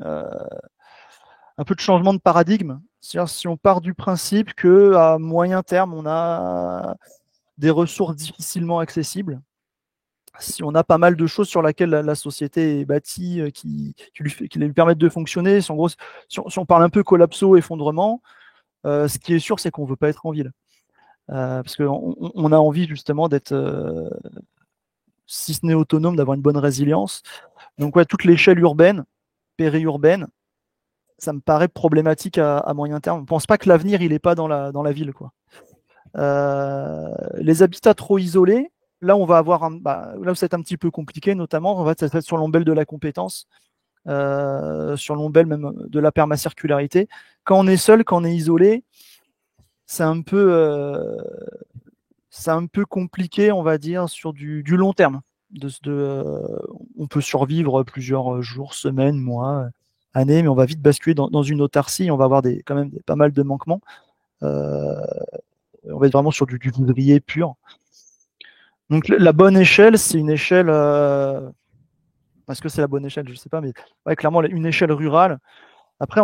un peu de changement de paradigme. C'est-à-dire si on part du principe que à moyen terme, on a des ressources difficilement accessibles, si on a pas mal de choses sur lesquelles la société est bâtie, qui lui permettent de fonctionner, si, en gros, si on parle un peu collapso, effondrement, ce qui est sûr, c'est qu'on ne veut pas être en ville. Parce qu'on a envie justement d'être, si ce n'est autonome, d'avoir une bonne résilience. Donc ouais, toute l'échelle urbaine, périurbaine, ça me paraît problématique à moyen terme. On ne pense pas que l'avenir, il n'est pas dans la ville, quoi. Les habitats trop isolés, là, on va avoir là où c'est un petit peu compliqué, notamment, on va être sur l'ombrelle de la compétence, sur l'ombrelle même de la permacircularité. Quand on est seul, quand on est isolé, c'est un peu compliqué, on va dire, sur du long terme. On peut survivre plusieurs jours, semaines, mois, années, mais on va vite basculer dans une autarcie. On va avoir quand même pas mal de manquements. On va être vraiment sur du vivrier pur. Donc la bonne échelle, c'est une échelle. Est-ce que c'est la bonne échelle? Je ne sais pas, mais ouais, clairement une échelle rurale. Après,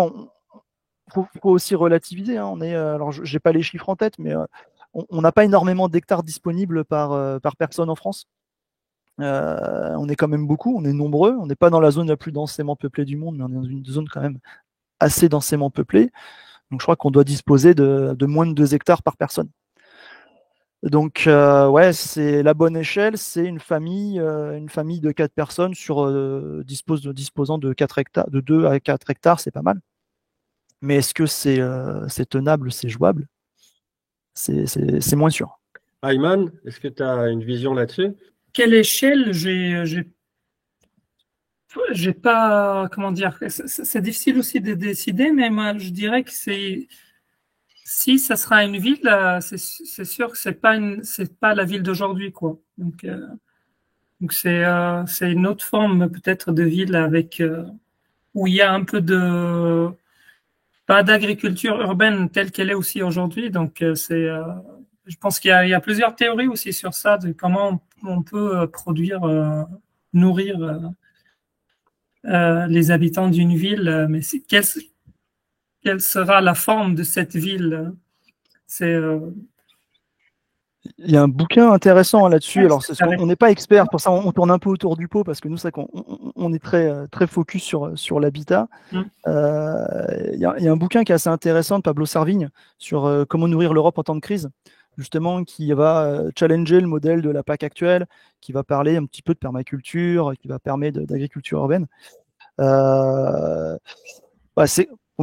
faut aussi relativiser. Hein. Alors, je n'ai pas les chiffres en tête, mais on n'a pas énormément d'hectares disponibles par personne en France. On est quand même beaucoup, on est nombreux. On n'est pas dans la zone la plus densément peuplée du monde, mais on est dans une zone quand même assez densément peuplée. Donc, je crois qu'on doit disposer de moins de 2 hectares par personne. Donc, ouais, c'est la bonne échelle, c'est une famille de 4 personnes disposant de 4 hectares, de 2 à 4 hectares, c'est pas mal. Mais est-ce que c'est tenable, c'est jouable? C'est moins sûr. Ayman, est-ce que tu as une vision là-dessus? Quelle échelle? J'ai pas, comment dire, c'est difficile aussi de décider, mais moi, je dirais que si ça sera une ville, c'est sûr que c'est pas la ville d'aujourd'hui, quoi. Donc c'est une autre forme peut-être de ville où il y a un peu pas d'agriculture urbaine telle qu'elle est aussi aujourd'hui. Donc je pense qu'il y a plusieurs théories aussi sur ça, de comment on peut produire, nourrir les habitants d'une ville, mais quelle sera la forme de cette ville? C'est Il y a un bouquin intéressant là-dessus. Alors, avec- on n'est pas expert, pour ça on tourne un peu autour du pot parce que nous, c'est qu'on on est très focus sur l'habitat. Hmm. Il y a un bouquin qui est assez intéressant de Pablo Sarvigne sur comment nourrir l'Europe en temps de crise, justement, qui va challenger le modèle de la PAC actuelle, qui va parler un petit peu de permaculture, qui va permettre d'agriculture urbaine. On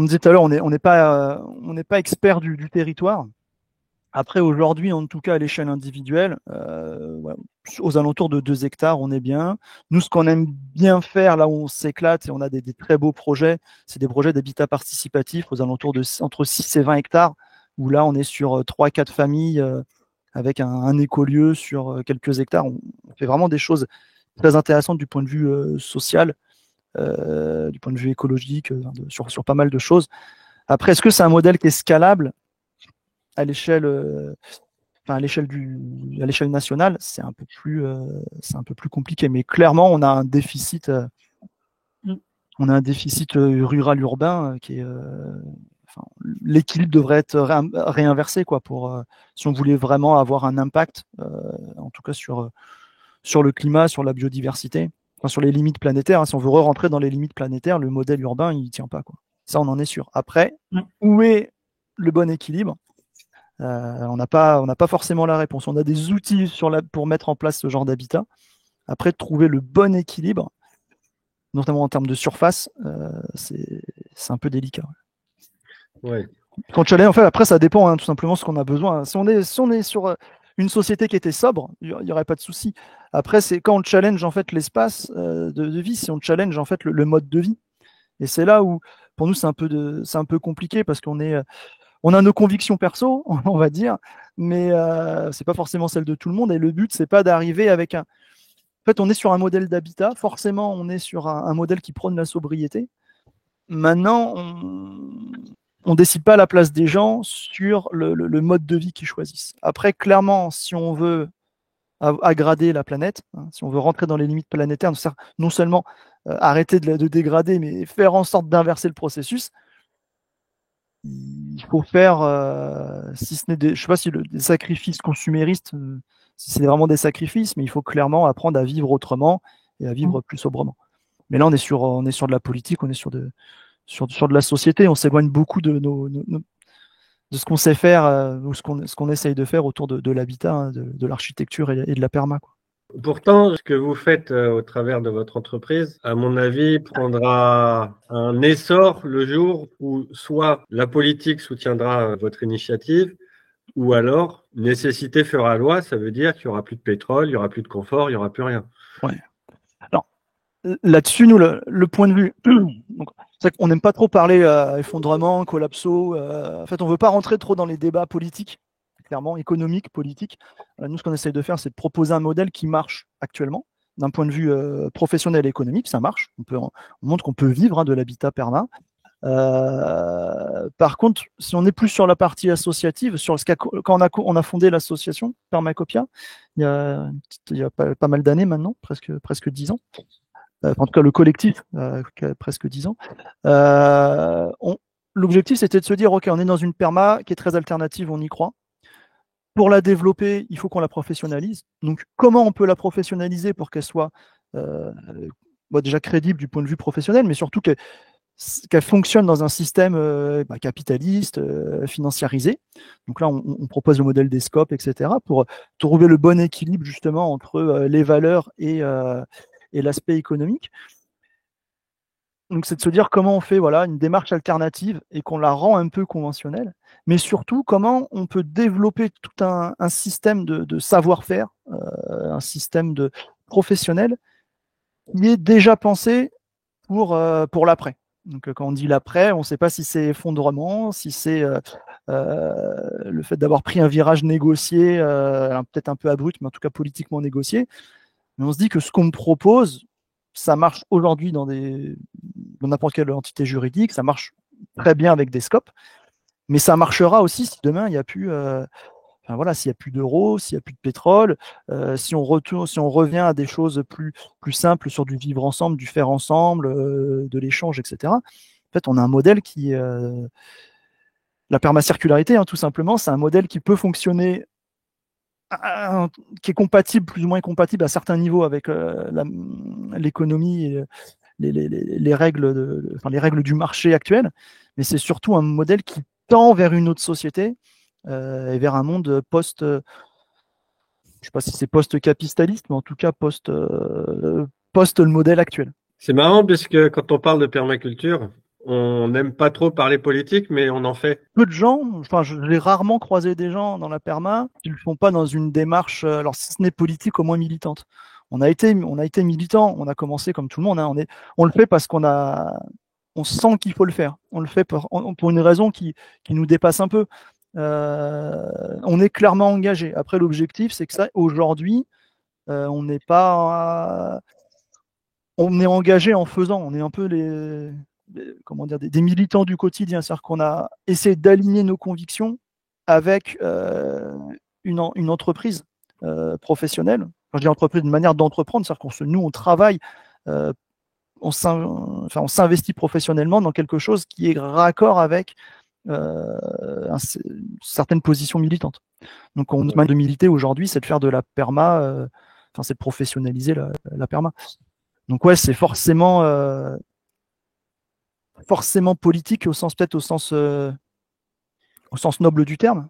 me disait tout à l'heure, on n'est pas expert du territoire. Après, aujourd'hui, en tout cas, à l'échelle individuelle, ouais, aux alentours de 2 hectares, on est bien. Nous, ce qu'on aime bien faire, là où on s'éclate, et on a des très beaux projets, c'est des projets d'habitat participatif aux alentours entre 6 et 20 hectares, où là, on est sur 3-4 familles avec un écolieu sur quelques hectares. On fait vraiment des choses très intéressantes du point de vue social, du point de vue écologique, sur pas mal de choses. Après, est-ce que c'est un modèle qui est scalable à l'échelle à l'échelle nationale, c'est un peu plus compliqué. Mais clairement, on a un déficit on a un déficit rural-urbain qui est l'équilibre devrait être réinversé quoi, si on voulait vraiment avoir un impact, en tout cas sur le climat, sur la biodiversité, enfin, sur les limites planétaires. Hein. Si on veut rentrer dans les limites planétaires, le modèle urbain, il ne tient pas. Quoi. Ça, on en est sûr. Après, où est le bon équilibre ? On n'a pas forcément la réponse. On a des outils pour mettre en place ce genre d'habitat. Après, trouver le bon équilibre, notamment en termes de surface, c'est un peu délicat. Ouais. Quand challenge, en fait, après, ça dépend tout simplement de ce qu'on a besoin. Si on est sur une société qui était sobre, il n'y aurait pas de souci. Après, c'est quand on challenge en fait l'espace de vie, si on challenge en fait le mode de vie. Et c'est là où, pour nous, c'est un peu compliqué parce qu'on a nos convictions perso, on va dire, mais c'est pas forcément celle de tout le monde. Et le but, c'est pas d'arriver avec un. En fait, on est sur un modèle d'habitat. Forcément, on est sur un modèle qui prône la sobriété. Maintenant, on décide pas à la place des gens sur le mode de vie qu'ils choisissent. Après, clairement, si on veut aggrader la planète, hein, si on veut rentrer dans les limites planétaires, non seulement arrêter de dégrader, mais faire en sorte d'inverser le processus, il faut faire, si ce n'est je sais pas si des sacrifices consuméristes, si c'est vraiment des sacrifices, mais il faut clairement apprendre à vivre autrement et à vivre plus sobrement. Mais là, on est sur de la politique, on est sur de la société, on s'éloigne beaucoup de ce qu'on sait faire ou ce qu'on essaye de faire autour de l'habitat, hein, de l'architecture et de la perma. Quoi. Pourtant, ce que vous faites au travers de votre entreprise, à mon avis, prendra un essor le jour où soit la politique soutiendra votre initiative, ou alors nécessité fera loi, ça veut dire qu'il n'y aura plus de pétrole, il n'y aura plus de confort, il n'y aura plus rien. Ouais. Alors, là-dessus, nous, le point de vue, donc, c'est qu'on n'aime pas trop parler effondrement, collapso. En fait, on ne veut pas rentrer trop dans les débats politiques, clairement, économiques, politiques. Nous, ce qu'on essaye de faire, c'est de proposer un modèle qui marche actuellement. D'un point de vue professionnel et économique, ça marche. On montre qu'on peut vivre de l'habitat perma. Par contre, si on est plus sur la partie associative, quand on a fondé l'association Permacopia, il y a pas mal d'années maintenant, presque 10 ans, en tout cas le collectif, presque 10 ans, l'objectif c'était de se dire, ok, on est dans une perma qui est très alternative, on y croit. Pour la développer, il faut qu'on la professionnalise. Donc, comment on peut la professionnaliser pour qu'elle soit déjà crédible du point de vue professionnel, mais surtout qu'elle fonctionne dans un système capitaliste, financiarisé. Donc là, on propose le modèle des scopes, etc., pour trouver le bon équilibre justement entre les valeurs et l'aspect économique. Donc c'est de se dire comment on fait une démarche alternative et qu'on la rend un peu conventionnelle, mais surtout comment on peut développer tout un système de savoir-faire, un système de professionnel qui est déjà pensé pour l'après. Donc quand on dit l'après, on ne sait pas si c'est effondrement, si c'est le fait d'avoir pris un virage négocié, peut-être un peu abrupt, mais en tout cas politiquement négocié. Mais on se dit que ce qu'on me propose, ça marche aujourd'hui dans n'importe quelle entité juridique, ça marche très bien avec des scopes, mais ça marchera aussi si demain il n'y a plus, s'il n'y a plus d'euros, s'il n'y a plus de pétrole, si on revient à des choses plus simples sur du vivre ensemble, du faire ensemble, de l'échange, etc. En fait, on a un modèle qui la permacircularité, tout simplement, c'est un modèle qui peut fonctionner, qui est compatible, plus ou moins compatible à certains niveaux avec l'économie et les règles du marché actuel, mais c'est surtout un modèle qui tend vers une autre société et vers un monde je sais pas si c'est post-capitaliste, mais en tout cas post le modèle actuel. C'est marrant puisque quand on parle de permaculture, on n'aime pas trop parler politique, mais on en fait. Peu de gens, j'ai rarement croisé des gens dans la perma qui ne le font pas dans une démarche, alors si ce n'est politique, au moins militante. On a été militants, on a commencé comme tout le monde, on le fait parce qu'on sent qu'il faut le faire. On le fait pour une raison qui nous dépasse un peu. On est clairement engagé. Après, l'objectif, c'est que ça, aujourd'hui, on n'est pas, on est engagé en faisant. On est un peu des militants du quotidien. C'est-à-dire qu'on a essayé d'aligner nos convictions avec une entreprise professionnelle. Quand je dis entreprise, une manière d'entreprendre, c'est-à-dire nous, on travaille on s'investit professionnellement dans quelque chose qui est raccord avec certaines positions militantes. Donc, notre manière de militer aujourd'hui, c'est de faire de la perma, c'est de professionnaliser la perma. Donc, ouais, c'est forcément politique peut-être au sens noble du terme.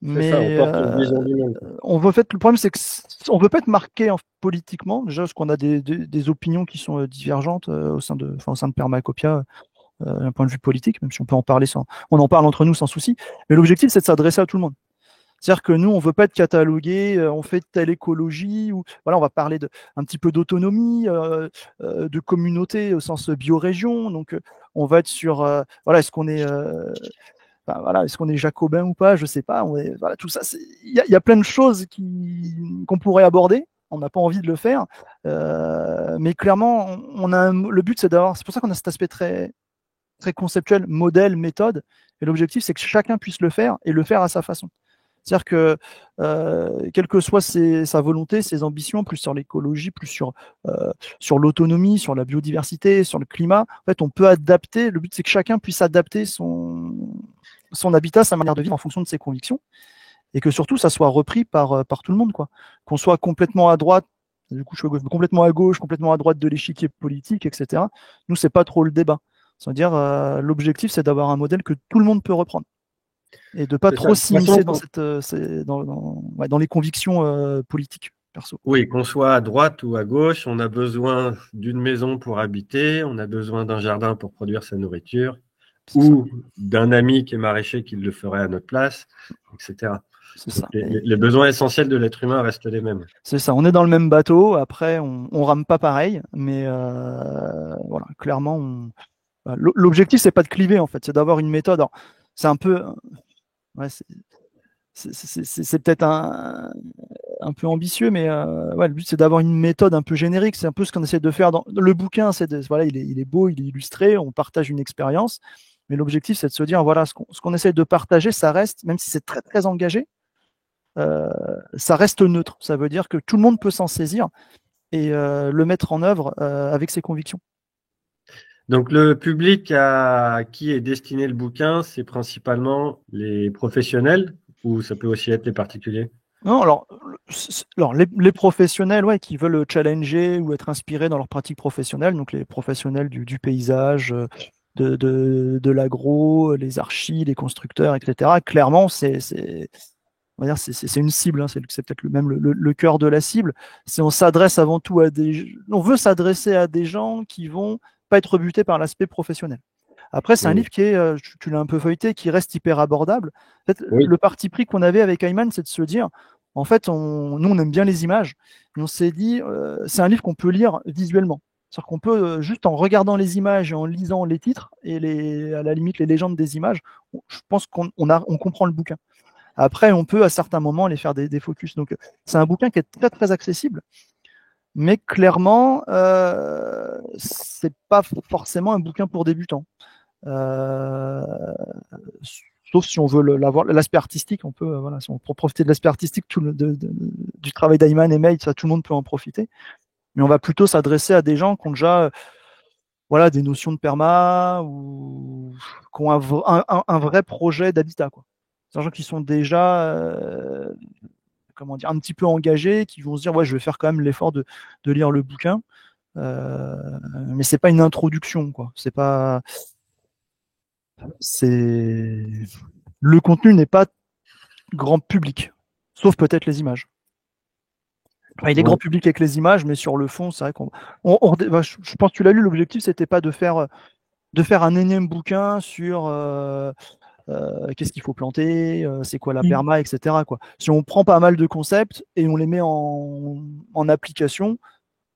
Mais ça, on porte une vision du monde. le problème, c'est qu'on ne veut pas être marqué politiquement, déjà parce qu'on a des opinions qui sont divergentes au sein de Permacopia d'un point de vue politique, même si on peut en parler on en parle entre nous sans souci. Mais l'objectif, c'est de s'adresser à tout le monde. C'est-à-dire que nous, on ne veut pas être catalogué, on fait telle écologie, ou voilà, on va parler un petit peu d'autonomie, de communauté au sens biorégion. Donc, on va être sur, voilà, est-ce qu'on est, est-ce qu'on est jacobin ou pas, je sais pas. Voilà, tout ça, il y a plein de choses qu'on pourrait aborder. On n'a pas envie de le faire, mais clairement, le but, c'est pour ça qu'on a cet aspect très, très conceptuel, modèle, méthode. Et l'objectif, c'est que chacun puisse le faire et le faire à sa façon. C'est-à-dire que, quelle que soit sa volonté, ses ambitions, plus sur l'écologie, plus sur l'autonomie, sur la biodiversité, sur le climat, en fait, on peut adapter. Le but, c'est que chacun puisse adapter son habitat, sa manière de vivre en fonction de ses convictions, et que surtout, ça soit repris par tout le monde, quoi. Qu'on soit complètement à droite, du coup, je suis complètement à gauche, complètement à droite de l'échiquier politique, etc. Nous, c'est pas trop le débat. C'est-à-dire, l'objectif, c'est d'avoir un modèle que tout le monde peut reprendre. Et de ne pas trop s'immiscer dans les convictions politiques, perso. Oui, qu'on soit à droite ou à gauche, on a besoin d'une maison pour habiter, on a besoin d'un jardin pour produire sa nourriture, ou d'un ami qui est maraîcher qui le ferait à notre place, etc. Les besoins essentiels de l'être humain restent les mêmes. C'est ça, on est dans le même bateau, après on rame pas pareil, mais voilà, clairement, l'objectif, c'est pas de cliver, en fait, c'est d'avoir une méthode. Alors, c'est un peu... Ouais, c'est peut-être un peu ambitieux, mais le but, c'est d'avoir une méthode un peu générique. C'est un peu ce qu'on essaie de faire dans le bouquin. Voilà, il est beau, il est illustré, on partage une expérience. Mais l'objectif, c'est de se dire, voilà, ce qu'on essaie de partager, ça reste, même si c'est très, très engagé, ça reste neutre. Ça veut dire que tout le monde peut s'en saisir et le mettre en œuvre avec ses convictions. Donc, le public à qui est destiné le bouquin, c'est principalement les professionnels ou ça peut aussi être les particuliers? Non, alors les professionnels, ouais, qui veulent challenger ou être inspirés dans leur pratique professionnelle, donc les professionnels du paysage, de l'agro, les archis, les constructeurs, etc. Clairement, c'est une cible, hein, c'est peut-être même le cœur de la cible. On s'adresse avant tout on veut s'adresser à des gens qui vont pas être butés par l'aspect professionnel. Après, c'est un livre qui est, tu l'as un peu feuilleté, qui reste hyper abordable. En fait, le parti pris qu'on avait avec Ayman, c'est de se dire, en fait, nous, on aime bien les images, et on s'est dit, c'est un livre qu'on peut lire visuellement. C'est-à-dire qu'on peut, juste en regardant les images et en lisant les titres, et à la limite les légendes des images, je pense qu'on comprend le bouquin. Après, on peut à certains moments aller faire des focus. Donc, c'est un bouquin qui est très, très accessible. Mais clairement, c'est pas forcément un bouquin pour débutants. Sauf si on veut l'aspect artistique, on peut, voilà, si on peut profiter de l'aspect artistique du travail d'Ayman et May, ça, tout le monde peut en profiter. Mais on va plutôt s'adresser à des gens qui ont déjà voilà, des notions de perma ou qui ont un vrai projet d'habitat, quoi. C'est des gens qui sont déjà un petit peu engagés, qui vont se dire ouais, je vais faire quand même l'effort de lire le bouquin. Mais c'est pas une introduction, quoi. Le contenu n'est pas grand public, sauf peut-être les images. Enfin, il est grand public avec les images, mais sur le fond, c'est vrai je pense que tu l'as lu, l'objectif, c'était pas de faire un énième bouquin sur qu'est-ce qu'il faut planter, c'est quoi la perma, etc., quoi. Si on prend pas mal de concepts et on les met en application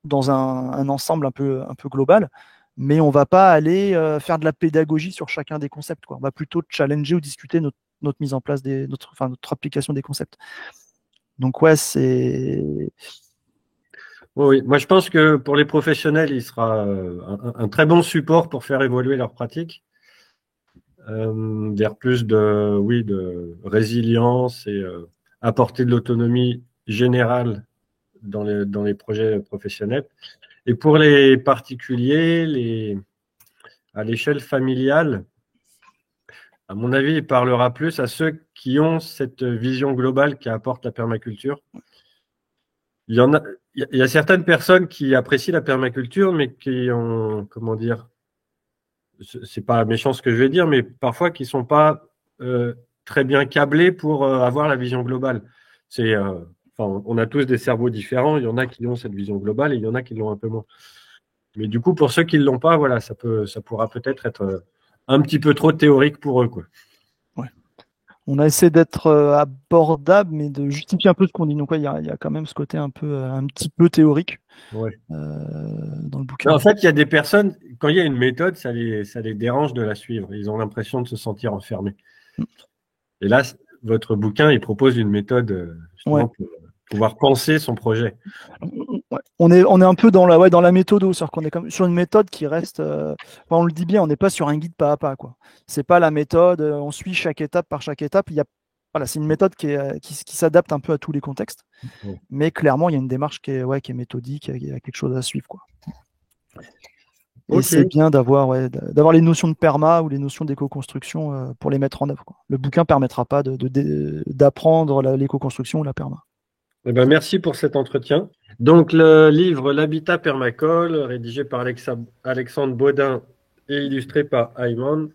dans un ensemble un peu global, mais on va pas aller faire de la pédagogie sur chacun des concepts, quoi. On va plutôt challenger ou discuter notre mise en place notre application des concepts. Donc ouais, c'est... Oui, moi je pense que pour les professionnels, il sera un très bon support pour faire évoluer leur pratique vers plus de résilience et apporter de l'autonomie générale dans les projets professionnels. Et pour les particuliers, à l'échelle familiale, à mon avis, il parlera plus à ceux qui ont cette vision globale qu'apporte la permaculture. Il y a certaines personnes qui apprécient la permaculture, mais qui ont, comment dire, c'est pas méchant ce que je vais dire, mais parfois qui sont pas très bien câblés pour avoir la vision globale. On a tous des cerveaux différents. Il y en a qui ont cette vision globale et il y en a qui l'ont un peu moins. Mais du coup, pour ceux qui ne l'ont pas, voilà, ça pourra peut-être être un petit peu trop théorique pour eux, quoi. Ouais. On a essayé d'être abordable, mais de justifier un peu ce qu'on dit. Donc, il y a quand même ce côté un petit peu théorique dans le bouquin. En fait, il y a des personnes, quand il y a une méthode, ça les dérange de la suivre. Ils ont l'impression de se sentir enfermés. Et là, votre bouquin, il propose une méthode justement pour pouvoir penser son projet. Ouais. On est un peu dans la méthode, c'est-à-dire qu'on est comme sur une méthode qui reste, on le dit bien, on n'est pas sur un guide pas à pas, quoi. C'est pas la méthode, on suit chaque étape par chaque étape. C'est une méthode qui s'adapte un peu à tous les contextes, mais clairement, il y a une démarche qui est méthodique, il y a quelque chose à suivre, quoi. Et c'est bien d'avoir les notions de perma ou les notions d'éco-construction pour les mettre en œuvre, quoi. Le bouquin permettra pas d'apprendre l'éco-construction ou la perma. Eh ben, merci pour cet entretien. Donc, le livre L'habitat permacole, rédigé par Alexandre Baudin et illustré par Ayman,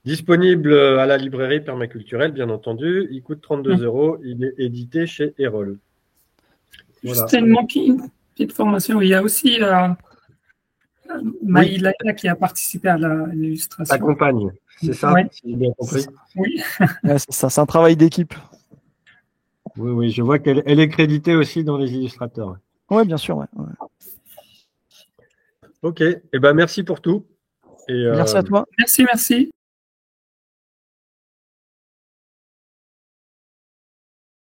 disponible à la librairie permaculturelle, bien entendu. Il coûte 32 €. Il est édité chez Erol. Voilà. Juste une petite formation. Il y a aussi Maïla qui a participé à l'illustration. Ta compagne, c'est ça, si j'ai bien compris. Oui. C'est un travail d'équipe. Oui, je vois qu'elle est créditée aussi dans les illustrateurs. Oui, bien sûr. Ouais. Ok, eh ben merci pour tout. Merci à toi. Merci.